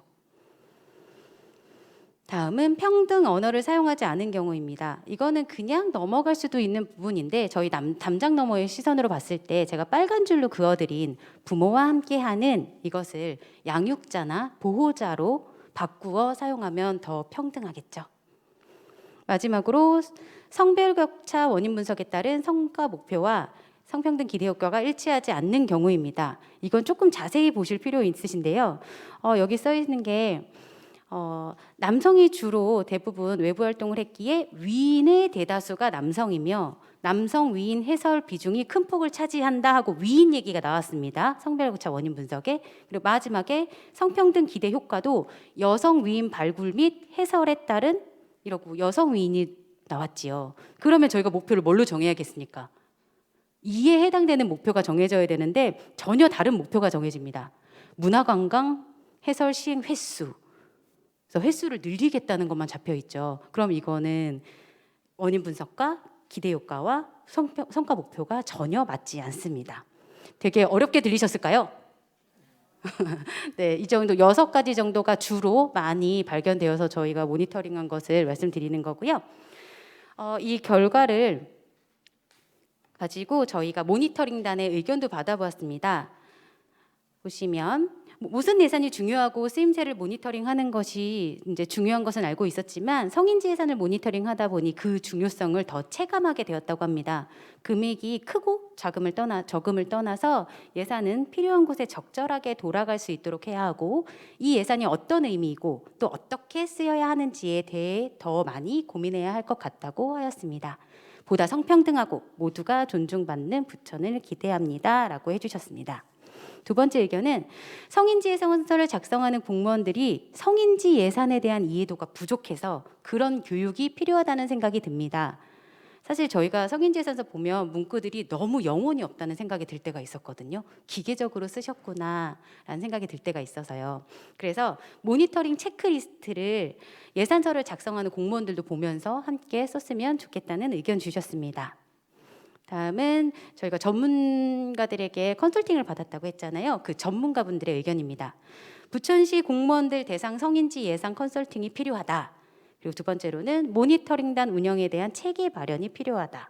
다음은 평등 언어를 사용하지 않은 경우입니다. 이거는 그냥 넘어갈 수도 있는 부분인데 저희 담장 너머의 시선으로 봤을 때 제가 빨간 줄로 그어드린 부모와 함께하는 이것을 양육자나 보호자로 바꾸어 사용하면 더 평등하겠죠. 마지막으로 성별 격차 원인 분석에 따른 성과 목표와 성평등 기대 효과가 일치하지 않는 경우입니다. 이건 조금 자세히 보실 필요 있으신데요. 여기 써 있는 게 남성이 주로 대부분 외부 활동을 했기에 위인의 대다수가 남성이며 남성 위인 해설 비중이 큰 폭을 차지한다 하고 위인 얘기가 나왔습니다. 성별 격차 원인 분석에. 그리고 마지막에 성평등 기대 효과도 여성 위인 발굴 및 해설에 따른 이러고 여성 위인이 나왔지요. 그러면 저희가 목표를 뭘로 정해야겠습니까? 이에 해당되는 목표가 정해져야 되는데 전혀 다른 목표가 정해집니다. 문화관광 해설 시행 횟수. 그래서 횟수를 늘리겠다는 것만 잡혀 있죠. 그럼 이거는 원인 분석과 기대 효과와 성과 목표가 전혀 맞지 않습니다. 되게 어렵게 들리셨을까요? 네, 이 정도 6가지 정도가 주로 많이 발견되어서 저희가 모니터링한 것을 말씀드리는 거고요. 이 결과를 가지고 저희가 모니터링단의 의견도 받아보았습니다. 보시면 무슨 예산이 중요하고 쓰임새를 모니터링하는 것이 이제 중요한 것은 알고 있었지만 성인지 예산을 모니터링하다 보니 그 중요성을 더 체감하게 되었다고 합니다. 금액이 크고 적음을 떠나서 예산은 필요한 곳에 적절하게 돌아갈 수 있도록 해야 하고 이 예산이 어떤 의미이고 또 어떻게 쓰여야 하는지에 대해 더 많이 고민해야 할 것 같다고 하였습니다. 보다 성평등하고 모두가 존중받는 부천을 기대합니다. 라고 해주셨습니다. 두 번째 의견은 성인지 예산서를 작성하는 공무원들이 성인지 예산에 대한 이해도가 부족해서 그런 교육이 필요하다는 생각이 듭니다. 사실 저희가 성인지 예산서 보면 문구들이 너무 영혼이 없다는 생각이 들 때가 있었거든요. 기계적으로 쓰셨구나 라는 생각이 들 때가 있어서요. 그래서 모니터링 체크리스트를 예산서를 작성하는 공무원들도 보면서 함께 썼으면 좋겠다는 의견 주셨습니다. 다음은 저희가 전문가들에게 컨설팅을 받았다고 했잖아요. 그 전문가분들의 의견입니다. 부천시 공무원들 대상 성인지 예산 컨설팅이 필요하다. 그리고 두 번째로는 모니터링단 운영에 대한 체계 마련이 필요하다.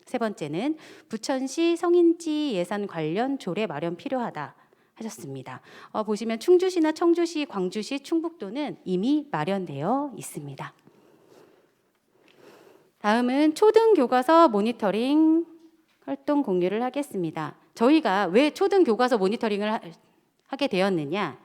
세 번째는 부천시 성인지 예산 관련 조례 마련 필요하다 하셨습니다. 보시면 충주시나 청주시, 광주시, 충북도는 이미 마련되어 있습니다. 다음은 초등교과서 모니터링 활동 공유를 하겠습니다. 저희가 왜 초등교과서 모니터링을 하게 되었느냐?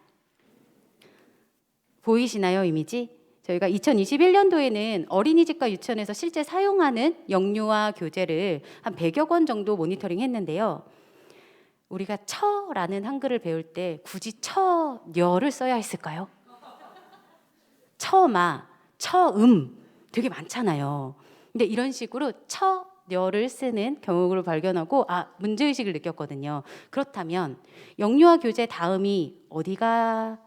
보이시나요, 이미지? 저희가 2021년도에는 어린이집과 유치원에서 실제 사용하는 영유아 교재를 한 100여 권 정도 모니터링 했는데요. 우리가 처라는 한글을 배울 때 굳이 처녀를 써야 했을까요? 처마, 처음 되게 많잖아요. 근데 이런 식으로 처녀를 쓰는 경우를 발견하고 문제의식을 느꼈거든요. 그렇다면 영유아 교재 다음이 어딜까요?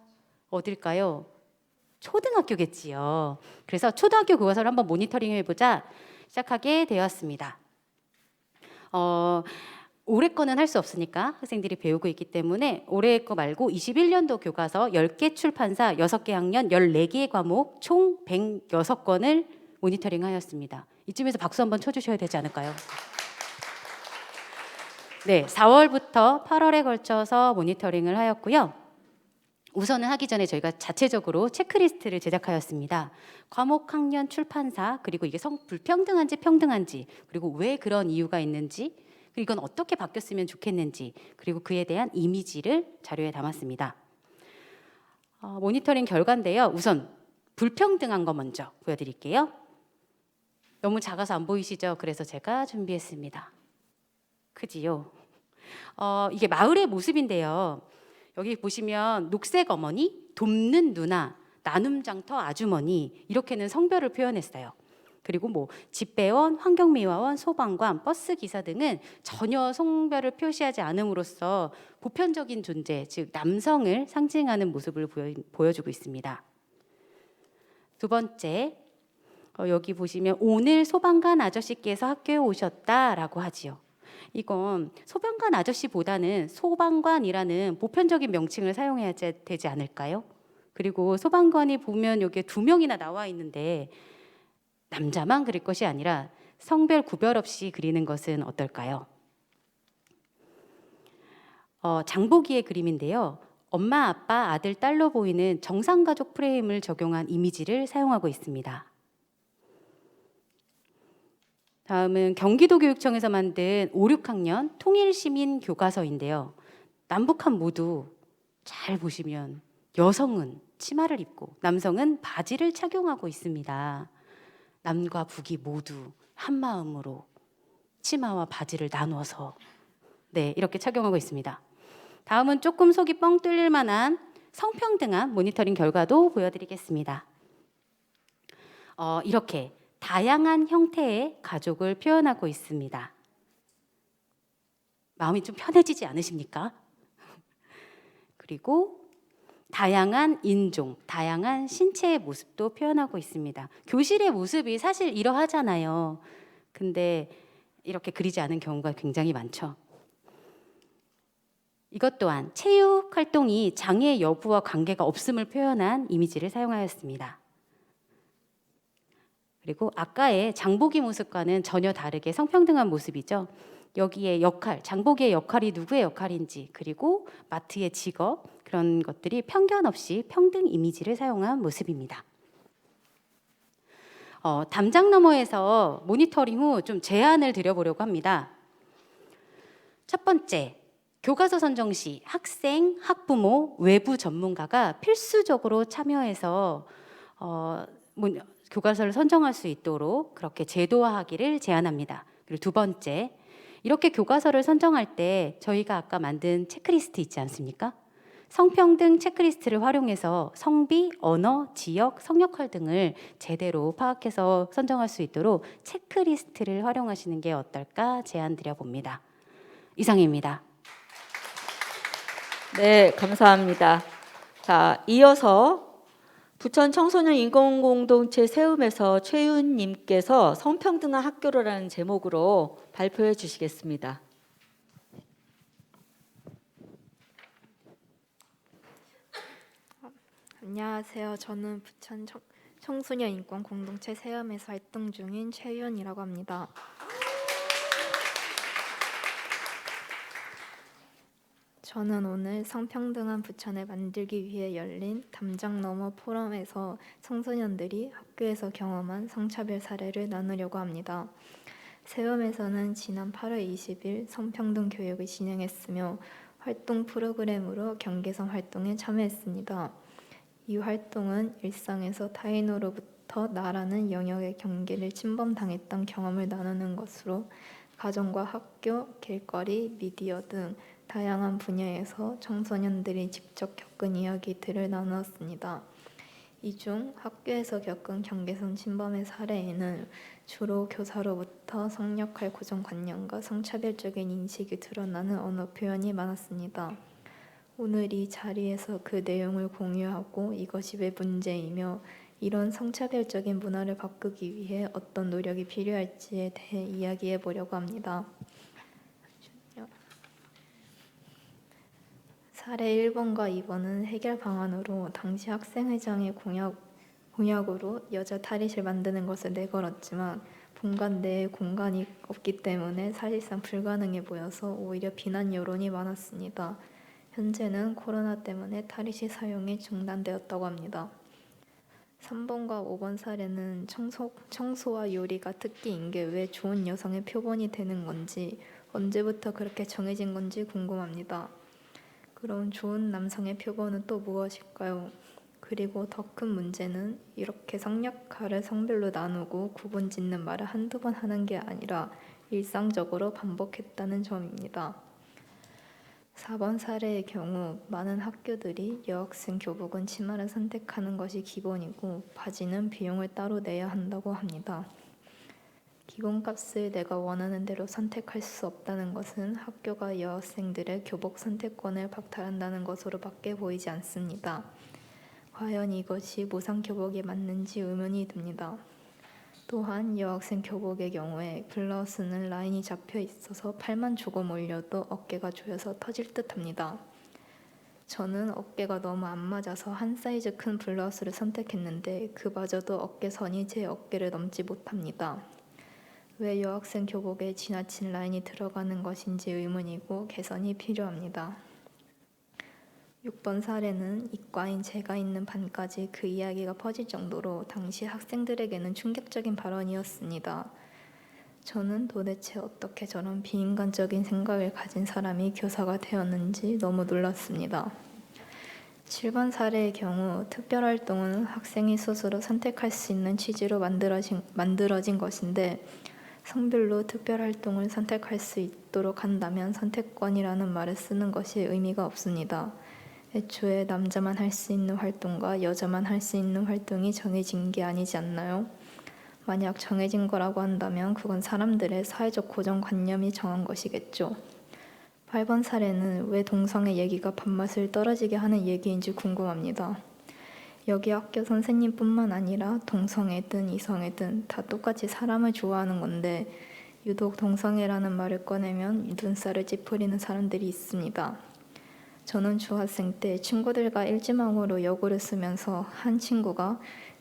초등학교겠지요. 그래서 초등학교 교과서를 한번 모니터링 해보자 시작하게 되었습니다. 올해 거는 할 수 없으니까 학생들이 배우고 있기 때문에 올해 거 말고 21년도 교과서 10개 출판사 6개 학년 14개의 과목 총 106건을 모니터링 하였습니다. 이쯤에서 박수 한번 쳐주셔야 되지 않을까요? 네, 4월부터 8월에 걸쳐서 모니터링을 하였고요. 우선은 하기 전에 저희가 자체적으로 체크리스트를 제작하였습니다. 과목, 학년, 출판사, 그리고 이게 불평등한지 평등한지, 그리고 왜 그런 이유가 있는지, 그리고 이건 어떻게 바뀌었으면 좋겠는지, 그리고 그에 대한 이미지를 자료에 담았습니다. 모니터링 결과인데요. 우선 불평등한 거 먼저 보여드릴게요. 너무 작아서 안 보이시죠? 그래서 제가 준비했습니다. 크지요? 이게 마을의 모습인데요. 여기 보시면 녹색 어머니, 돕는 누나, 나눔장터 아주머니 이렇게는 성별을 표현했어요. 그리고 뭐 집배원, 환경미화원, 소방관, 버스기사 등은 전혀 성별을 표시하지 않음으로써 보편적인 존재, 즉 남성을 상징하는 모습을 보여주고 있습니다. 두 번째, 여기 보시면 오늘 소방관 아저씨께서 학교에 오셨다라고 하지요. 이건 소방관 아저씨보다는 소방관이라는 보편적인 명칭을 사용해야 되지 않을까요? 그리고 소방관이 보면 여기에 2명이나 나와 있는데 남자만 그릴 것이 아니라 성별 구별 없이 그리는 것은 어떨까요? 장보기의 그림인데요. 엄마, 아빠, 아들, 딸로 보이는 정상가족 프레임을 적용한 이미지를 사용하고 있습니다. 다음은 경기도교육청에서 만든 5, 6학년 통일시민 교과서인데요. 남북한 모두 잘 보시면 여성은 치마를 입고 남성은 바지를 착용하고 있습니다. 남과 북이 모두 한 마음으로 치마와 바지를 나누어서 이렇게 착용하고 있습니다. 다음은 조금 속이 뻥 뚫릴 만한 성평등한 모니터링 결과도 보여드리겠습니다. 이렇게 다양한 형태의 가족을 표현하고 있습니다. 마음이 좀 편해지지 않으십니까? 그리고 다양한 인종, 다양한 신체의 모습도 표현하고 있습니다. 교실의 모습이 사실 이러하잖아요. 근데 이렇게 그리지 않은 경우가 굉장히 많죠. 이것 또한 체육 활동이 장애 여부와 관계가 없음을 표현한 이미지를 사용하였습니다. 그리고 아까의 장보기 모습과는 전혀 다르게 성평등한 모습이죠. 여기에 역할, 장보기의 역할이 누구의 역할인지, 그리고 마트의 직업, 그런 것들이 편견 없이 평등 이미지를 사용한 모습입니다. 담장 너머에서 모니터링 후 좀 제안을 드려보려고 합니다. 첫 번째, 교과서 선정 시 학생, 학부모, 외부 전문가가 필수적으로 참여해서 교과서를 선정할 수 있도록 그렇게 제도화하기를 제안합니다. 그리고 두 번째, 이렇게 교과서를 선정할 때 저희가 아까 만든 체크리스트 있지 않습니까? 성평등 체크리스트를 활용해서 성비, 언어, 지역, 성역할 등을 제대로 파악해서 선정할 수 있도록 체크리스트를 활용하시는 게 어떨까 제안 드려봅니다. 이상입니다. 네, 감사합니다. 자, 이어서 부천 청소년 인권공동체 세움에서 최윤님께서 성평등한 학교로라는 제목으로 발표해 주시겠습니다. 안녕하세요. 저는 부천 청소년 인권 공동체 세움에서 활동 중인 최윤이라고 합니다. 저는 오늘 성평등한 부천을 만들기 위해 열린 담장 너머 포럼에서 청소년들이 학교에서 경험한 성차별 사례를 나누려고 합니다. 세움에서는 지난 8월 20일 성평등 교육을 진행했으며 활동 프로그램으로 경계선 활동에 참여했습니다. 이 활동은 일상에서 타인으로부터 나라는 영역의 경계를 침범당했던 경험을 나누는 것으로 가정과 학교, 길거리, 미디어 등 다양한 분야에서 청소년들이 직접 겪은 이야기들을 나누었습니다. 이 중 학교에서 겪은 경계선 침범의 사례에는 주로 교사로부터 성역할 고정관념과 성차별적인 인식이 드러나는 언어 표현이 많았습니다. 오늘 이 자리에서 그 내용을 공유하고 이것이 왜 문제이며 이런 성차별적인 문화를 바꾸기 위해 어떤 노력이 필요할지에 대해 이야기해 보려고 합니다. 사례 1번과 2번은 해결 방안으로 당시 학생회장의 공약으로 여자 탈의실 만드는 것을 내걸었지만 본관 내에 공간이 없기 때문에 사실상 불가능해 보여서 오히려 비난 여론이 많았습니다. 현재는 코로나 때문에 탈의실 사용이 중단되었다고 합니다. 3번과 5번 사례는 청소와 요리가 특기인 게 왜 좋은 여성의 표본이 되는 건지 언제부터 그렇게 정해진 건지 궁금합니다. 그럼 좋은 남성의 표본은 또 무엇일까요? 그리고 더 큰 문제는 이렇게 성역할을 성별로 나누고 구분짓는 말을 한두 번 하는 게 아니라 일상적으로 반복했다는 점입니다. 4번 사례의 경우 많은 학교들이 여학생 교복은 치마를 선택하는 것이 기본이고 바지는 비용을 따로 내야 한다고 합니다. 기본값을 내가 원하는 대로 선택할 수 없다는 것은 학교가 여학생들의 교복 선택권을 박탈한다는 것으로밖에 보이지 않습니다. 과연 이것이 무상 교복에 맞는지 의문이 듭니다. 또한 여학생 교복의 경우에 블라우스는 라인이 잡혀 있어서 팔만 조금 올려도 어깨가 조여서 터질 듯합니다. 저는 어깨가 너무 안 맞아서 한 사이즈 큰 블라우스를 선택했는데 그마저도 어깨선이 제 어깨를 넘지 못합니다. 왜 여학생 교복에 지나친 라인이 들어가는 것인지 의문이고 개선이 필요합니다. 6번 사례는 이과인 제가 있는 반까지 그 이야기가 퍼질 정도로 당시 학생들에게는 충격적인 발언이었습니다. 저는 도대체 어떻게 저런 비인간적인 생각을 가진 사람이 교사가 되었는지 너무 놀랐습니다. 7번 사례의 경우 특별활동은 학생이 스스로 선택할 수 있는 취지로 만들어진 것인데 성별로 특별활동을 선택할 수 있도록 한다면 선택권이라는 말을 쓰는 것이 의미가 없습니다. 애초에 남자만 할 수 있는 활동과 여자만 할 수 있는 활동이 정해진 게 아니지 않나요? 만약 정해진 거라고 한다면 그건 사람들의 사회적 고정관념이 정한 것이겠죠. 8번 사례는 왜 동성애 얘기가 밥맛을 떨어지게 하는 얘기인지 궁금합니다. 여기 학교 선생님뿐만 아니라 동성애든 이성애든 다 똑같이 사람을 좋아하는 건데 유독 동성애라는 말을 꺼내면 눈살을 찌푸리는 사람들이 있습니다. 저는 중학생 때 친구들과 일지망으로 여고를 쓰면서 한 친구가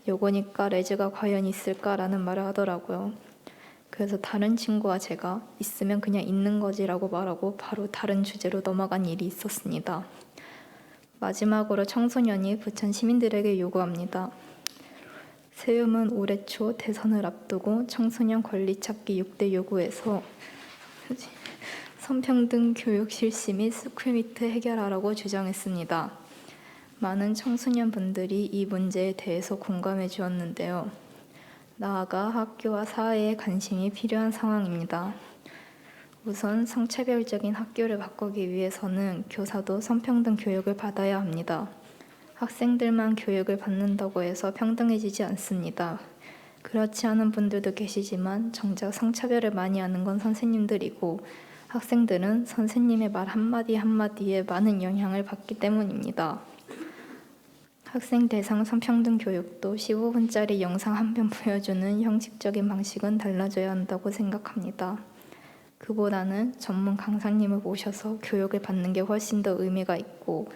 여고니까 레즈가 과연 있을까라는 말을 하더라고요. 그래서 다른 친구와 제가 있으면 그냥 있는 거지라고 말하고 바로 다른 주제로 넘어간 일이 있었습니다. 마지막으로 청소년이 부천 시민들에게 요구합니다. 세움은 올해 초 대선을 앞두고 청소년 권리 찾기 6대 요구에서 성평등 교육 실시 및 스쿨미트 해결하라고 주장했습니다. 많은 청소년 분들이 이 문제에 대해서 공감해 주었는데요. 나아가 학교와 사회에 관심이 필요한 상황입니다. 우선 성차별적인 학교를 바꾸기 위해서는 교사도 성평등 교육을 받아야 합니다. 학생들만 교육을 받는다고 해서 평등해지지 않습니다. 그렇지 않은 분들도 계시지만 정작 성차별을 많이 하는 건 선생님들이고 학생들은 선생님의 말 한마디 한마디에 많은 영향을 받기 때문입니다. 학생 대상 성평등 교육도 15분짜리 영상 한 편 보여주는 형식적인 방식은 달라져야 한다고 생각합니다. 그보다는 전문 강사님을 모셔서 교육을 받는 게 훨씬 더 의미가 있고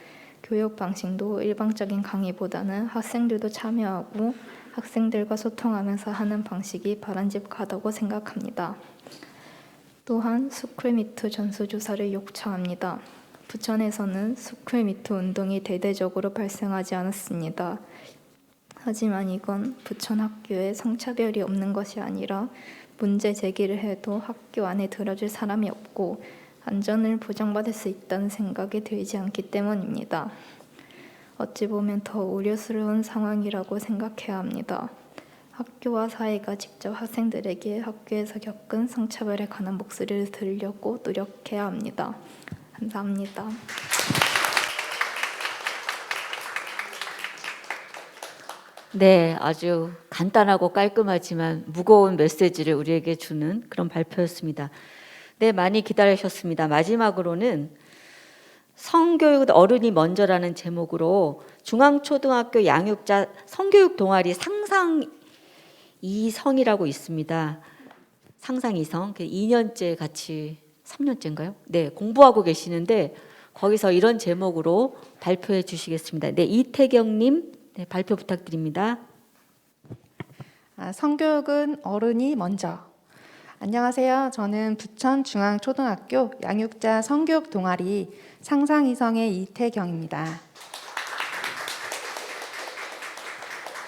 교육 방식도 일방적인 강의보다는 학생들도 참여하고 학생들과 소통하면서 하는 방식이 바람직하다고 생각합니다. 또한 스쿨미트 전수조사를 요청합니다. 부천에서는 스쿨미투 운동이 대대적으로 발생하지 않았습니다. 하지만 이건 부천 학교에 성차별이 없는 것이 아니라 문제 제기를 해도 학교 안에 들어줄 사람이 없고 안전을 보장받을 수 있다는 생각이 들지 않기 때문입니다. 어찌 보면 더 우려스러운 상황이라고 생각해야 합니다. 학교와 사회가 직접 학생들에게 학교에서 겪은 성차별에 관한 목소리를 들으려고 노력해야 합니다. 감사합니다. 네, 아주 간단하고 깔끔하지만 무거운 메시지를 우리에게 주는 그런 발표였습니다. 네, 많이 기다리셨습니다. 마지막으로는 성교육 어른이 먼저라는 제목으로 중앙초등학교 양육자 성교육 동아리 상상 이성이라고 있습니다. 상상 이성, 2년째 같이 3년째인가요? 네, 공부하고 계시는데 거기서 이런 제목으로 발표해 주시겠습니다. 네, 이태경님, 네, 발표 부탁드립니다. 성교육은 어른이 먼저. 안녕하세요. 저는 부천중앙초등학교 양육자 성교육 동아리 상상이성의 이태경입니다.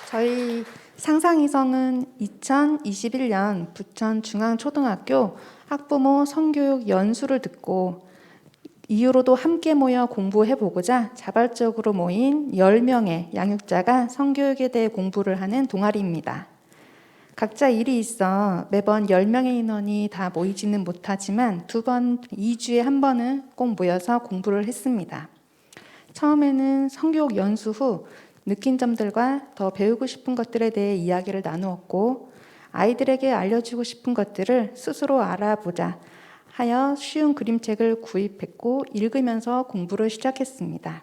저희 상상이성은 2021년 부천중앙초등학교 학부모 성교육 연수를 듣고 이후로도 함께 모여 공부해보고자 자발적으로 모인 10명의 양육자가 성교육에 대해 공부를 하는 동아리입니다. 각자 일이 있어 매번 10명의 인원이 다 모이지는 못하지만 2주에 한 번은 꼭 모여서 공부를 했습니다. 처음에는 성교육 연수 후 느낀 점들과 더 배우고 싶은 것들에 대해 이야기를 나누었고 아이들에게 알려주고 싶은 것들을 스스로 알아보자 하여 쉬운 그림책을 구입했고 읽으면서 공부를 시작했습니다.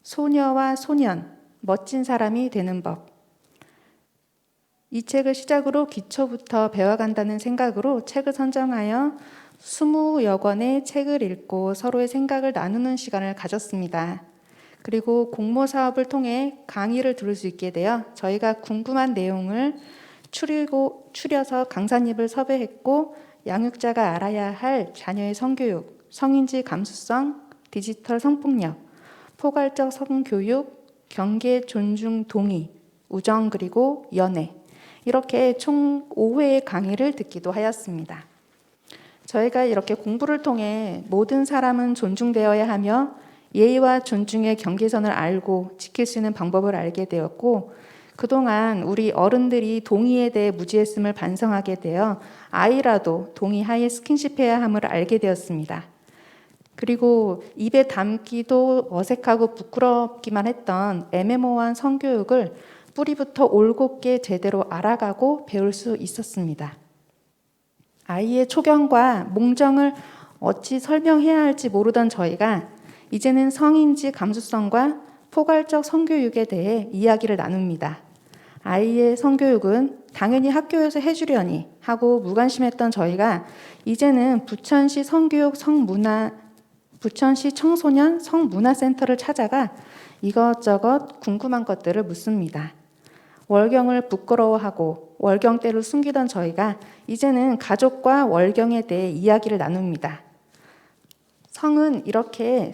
소녀와 소년, 멋진 사람이 되는 법. 이 책을 시작으로 기초부터 배워간다는 생각으로 책을 선정하여 20여 권의 책을 읽고 서로의 생각을 나누는 시간을 가졌습니다. 그리고 공모 사업을 통해 강의를 들을 수 있게 되어 저희가 궁금한 내용을 추려서 강사님을 섭외했고 양육자가 알아야 할 자녀의 성교육, 성인지 감수성, 디지털 성폭력, 포괄적 성교육, 경계, 존중, 동의, 우정 그리고 연애 이렇게 총 5회의 강의를 듣기도 하였습니다. 저희가 이렇게 공부를 통해 모든 사람은 존중되어야 하며 예의와 존중의 경계선을 알고 지킬 수 있는 방법을 알게 되었고 그동안 우리 어른들이 동의에 대해 무지했음을 반성하게 되어 아이라도 동의하에 스킨십해야 함을 알게 되었습니다. 그리고 입에 담기도 어색하고 부끄럽기만 했던 애매모호한 성교육을 뿌리부터 올곧게 제대로 알아가고 배울 수 있었습니다. 아이의 초경과 몽정을 어찌 설명해야 할지 모르던 저희가 이제는 성인지 감수성과 포괄적 성교육에 대해 이야기를 나눕니다. 아이의 성교육은 당연히 학교에서 해주려니 하고 무관심했던 저희가 이제는 부천시 부천시 청소년 성문화센터를 찾아가 이것저것 궁금한 것들을 묻습니다. 월경을 부끄러워하고 월경대로 숨기던 저희가 이제는 가족과 월경에 대해 이야기를 나눕니다. 성은 이렇게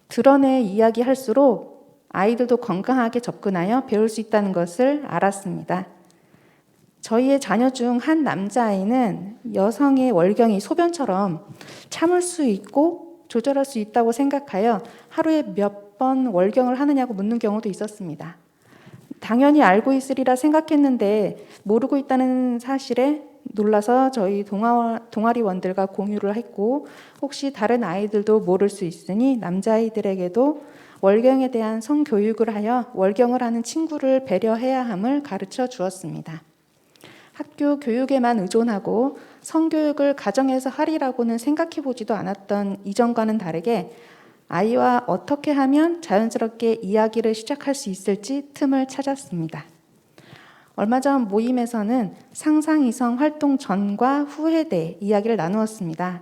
드러내 이야기할수록 아이들도 건강하게 접근하여 배울 수 있다는 것을 알았습니다. 저희의 자녀 중 한 남자아이는 여성의 월경이 소변처럼 참을 수 있고 조절할 수 있다고 생각하여 하루에 몇 번 월경을 하느냐고 묻는 경우도 있었습니다. 당연히 알고 있으리라 생각했는데 모르고 있다는 사실에 놀라서 저희 동아리원들과 공유를 했고 혹시 다른 아이들도 모를 수 있으니 남자아이들에게도 월경에 대한 성교육을 하여 월경을 하는 친구를 배려해야 함을 가르쳐 주었습니다. 학교 교육에만 의존하고 성교육을 가정에서 하리라고는 생각해 보지도 않았던 이전과는 다르게 아이와 어떻게 하면 자연스럽게 이야기를 시작할 수 있을지 틈을 찾았습니다. 얼마 전 모임에서는 상상이성 활동 전과 후에 대해 이야기를 나누었습니다.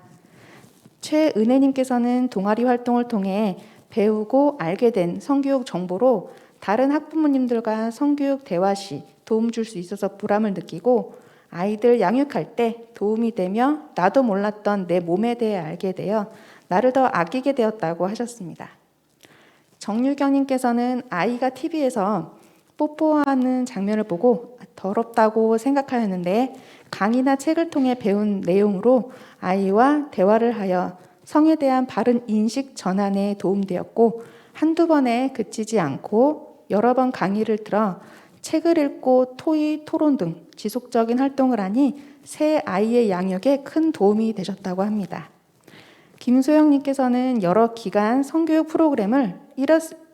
최은혜님께서는 동아리 활동을 통해 배우고 알게 된 성교육 정보로 다른 학부모님들과 성교육 대화 시 도움 줄 수 있어서 보람을 느끼고 아이들 양육할 때 도움이 되며 나도 몰랐던 내 몸에 대해 알게 되어 나를 더 아끼게 되었다고 하셨습니다. 정유경님께서는 아이가 TV에서 뽀뽀하는 장면을 보고 더럽다고 생각하였는데 강의나 책을 통해 배운 내용으로 아이와 대화를 하여 성에 대한 바른 인식 전환에 도움되었고 한두 번에 그치지 않고 여러 번 강의를 들어 책을 읽고 토의, 토론 등 지속적인 활동을 하니 새 아이의 양육에 큰 도움이 되셨다고 합니다. 김소영님께서는 여러 기간 성교육 프로그램을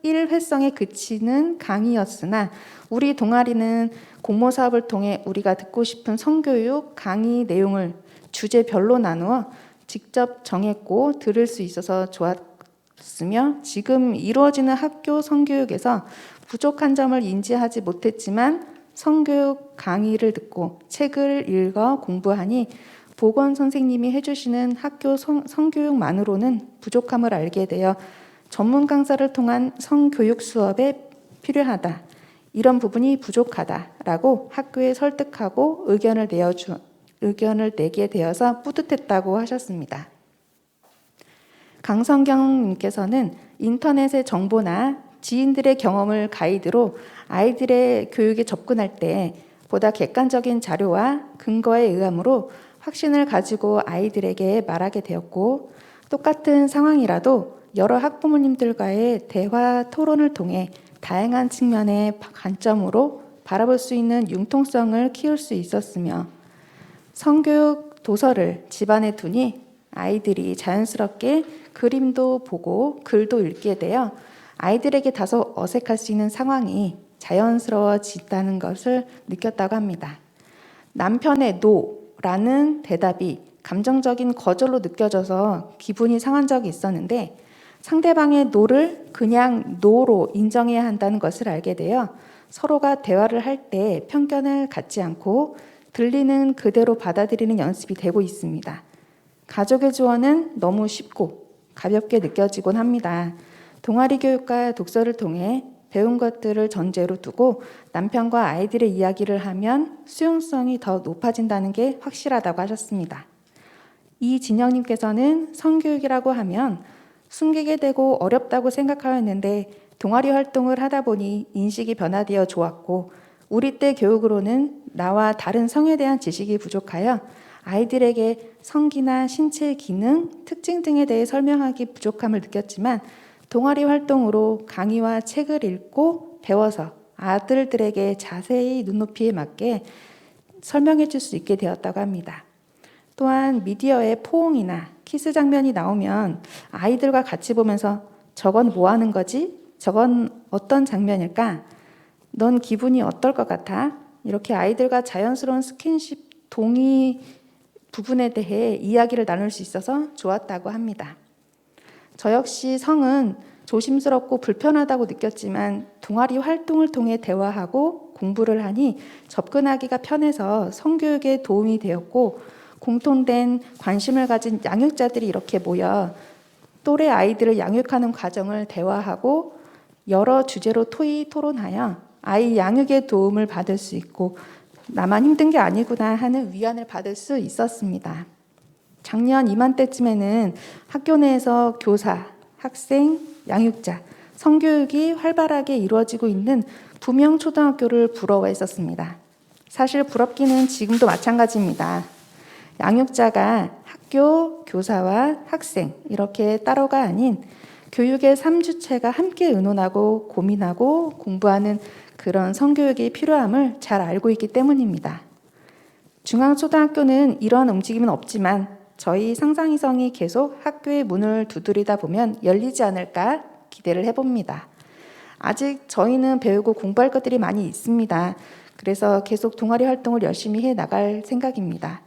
일회성에 그치는 강의였으나 우리 동아리는 공모 사업을 통해 우리가 듣고 싶은 성교육 강의 내용을 주제별로 나누어 직접 정했고 들을 수 있어서 좋았으며 지금 이루어지는 학교 성교육에서 부족한 점을 인지하지 못했지만 성교육 강의를 듣고 책을 읽어 공부하니 보건 선생님이 해주시는 학교 성교육만으로는 부족함을 알게 되어 전문 강사를 통한 성교육 수업에 필요하다. 이런 부분이 부족하다라고 학교에 설득하고 의견을 내게 되어서 뿌듯했다고 하셨습니다. 강성경님께서는 인터넷의 정보나 지인들의 경험을 가이드로 아이들의 교육에 접근할 때 보다 객관적인 자료와 근거에 의함으로 확신을 가지고 아이들에게 말하게 되었고 똑같은 상황이라도 여러 학부모님들과의 대화 토론을 통해 다양한 측면의 관점으로 바라볼 수 있는 융통성을 키울 수 있었으며 성교육 도서를 집안에 두니 아이들이 자연스럽게 그림도 보고 글도 읽게 되어 아이들에게 다소 어색할 수 있는 상황이 자연스러워진다는 것을 느꼈다고 합니다. 남편의 노라는 대답이 감정적인 거절로 느껴져서 기분이 상한 적이 있었는데 상대방의 노를 그냥 노로 인정해야 한다는 것을 알게 되어 서로가 대화를 할 때 편견을 갖지 않고 들리는 그대로 받아들이는 연습이 되고 있습니다. 가족의 조언은 너무 쉽고 가볍게 느껴지곤 합니다. 동아리 교육과 독서를 통해 배운 것들을 전제로 두고 남편과 아이들의 이야기를 하면 수용성이 더 높아진다는 게 확실하다고 하셨습니다. 이진영님께서는 성교육이라고 하면 숨기게 되고 어렵다고 생각하였는데 동아리 활동을 하다 보니 인식이 변화되어 좋았고 우리 때 교육으로는 나와 다른 성에 대한 지식이 부족하여 아이들에게 성기나 신체 기능, 특징 등에 대해 설명하기 부족함을 느꼈지만 동아리 활동으로 강의와 책을 읽고 배워서 아들들에게 자세히 눈높이에 맞게 설명해 줄 수 있게 되었다고 합니다. 또한 미디어의 포옹이나 키스 장면이 나오면 아이들과 같이 보면서 저건 뭐 하는 거지? 저건 어떤 장면일까? 넌 기분이 어떨 것 같아? 이렇게 아이들과 자연스러운 스킨십 동의 부분에 대해 이야기를 나눌 수 있어서 좋았다고 합니다. 저 역시 성은 조심스럽고 불편하다고 느꼈지만 동아리 활동을 통해 대화하고 공부를 하니 접근하기가 편해서 성교육에 도움이 되었고 공통된 관심을 가진 양육자들이 이렇게 모여 또래 아이들을 양육하는 과정을 대화하고 여러 주제로 토의 토론하여 아이 양육에 도움을 받을 수 있고 나만 힘든 게 아니구나 하는 위안을 받을 수 있었습니다. 작년 이맘때쯤에는 학교 내에서 교사, 학생, 양육자, 성교육이 활발하게 이루어지고 있는 부명초등학교를 부러워했었습니다. 사실 부럽기는 지금도 마찬가지입니다. 양육자가 학교, 교사와 학생 이렇게 따로가 아닌 교육의 3주체가 함께 의논하고 고민하고 공부하는 그런 성교육이 필요함을 잘 알고 있기 때문입니다. 중앙초등학교는 이러한 움직임은 없지만 저희 상상이성이 계속 학교의 문을 두드리다 보면 열리지 않을까 기대를 해봅니다. 아직 저희는 배우고 공부할 것들이 많이 있습니다. 그래서 계속 동아리 활동을 열심히 해 나갈 생각입니다.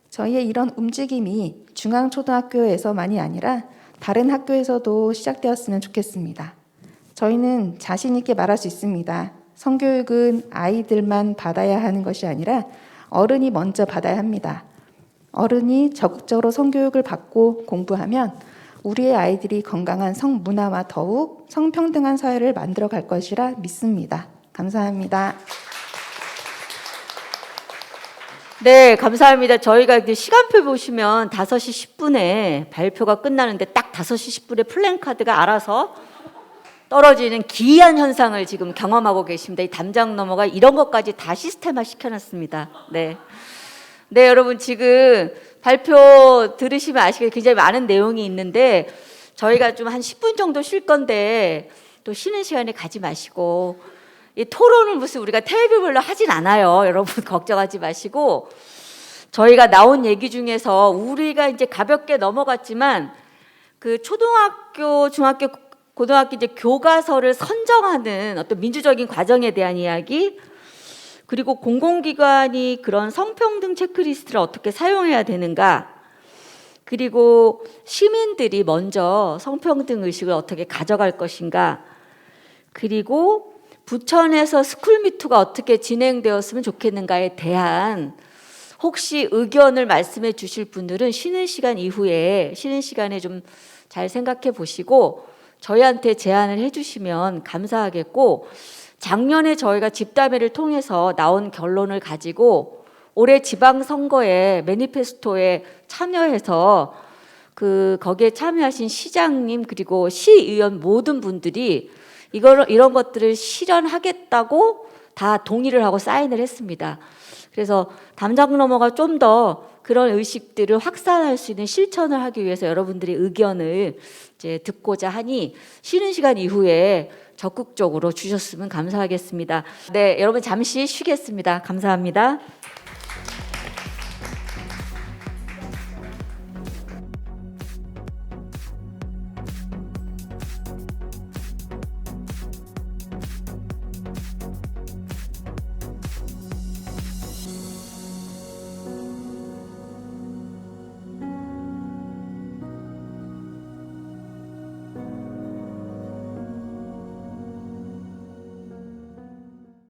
저희의 이런 움직임이 중앙초등학교에서만이 아니라 다른 학교에서도 시작되었으면 좋겠습니다. 저희는 자신 있게 말할 수 있습니다. 성교육은 아이들만 받아야 하는 것이 아니라 어른이 먼저 받아야 합니다. 어른이 적극적으로 성교육을 받고 공부하면 우리의 아이들이 건강한 성문화와 더욱 성평등한 사회를 만들어 갈 것이라 믿습니다. 감사합니다. 네, 감사합니다. 저희가 이제 시간표 보시면 5시 10분에 발표가 끝나는데 딱 5시 10분에 플랜카드가 알아서 떨어지는 기이한 현상을 지금 경험하고 계십니다. 이 담장 넘어가 이런 것까지 다 시스템화 시켜놨습니다. 네. 네, 여러분 지금 발표 들으시면 아시겠지만 굉장히 많은 내용이 있는데 저희가 좀 한 10분 정도 쉴 건데 또 쉬는 시간에 가지 마시고 이 토론을 무슨 우리가 테이블별로 하진 않아요. 여러분 걱정하지 마시고 저희가 나온 얘기 중에서 우리가 이제 가볍게 넘어갔지만 그 초등학교, 중학교, 고등학교 이제 교과서를 선정하는 어떤 민주적인 과정에 대한 이야기 그리고 공공기관이 그런 성평등 체크리스트를 어떻게 사용해야 되는가 그리고 시민들이 먼저 성평등 의식을 어떻게 가져갈 것인가 그리고 부천에서 스쿨미투가 어떻게 진행되었으면 좋겠는가에 대한 혹시 의견을 말씀해 주실 분들은 쉬는 시간 이후에 쉬는 시간에 좀 잘 생각해 보시고 저희한테 제안을 해 주시면 감사하겠고 작년에 저희가 집담회를 통해서 나온 결론을 가지고 올해 지방선거에 매니페스토에 참여해서 거기에 참여하신 시장님 그리고 시의원 모든 분들이 이런 것들을 실현하겠다고 다 동의를 하고 사인을 했습니다. 그래서 담장 넘어가 좀 더 그런 의식들을 확산할 수 있는 실천을 하기 위해서 여러분들의 의견을 이제 듣고자 하니 쉬는 시간 이후에 적극적으로 주셨으면 감사하겠습니다. 네, 여러분 잠시 쉬겠습니다. 감사합니다.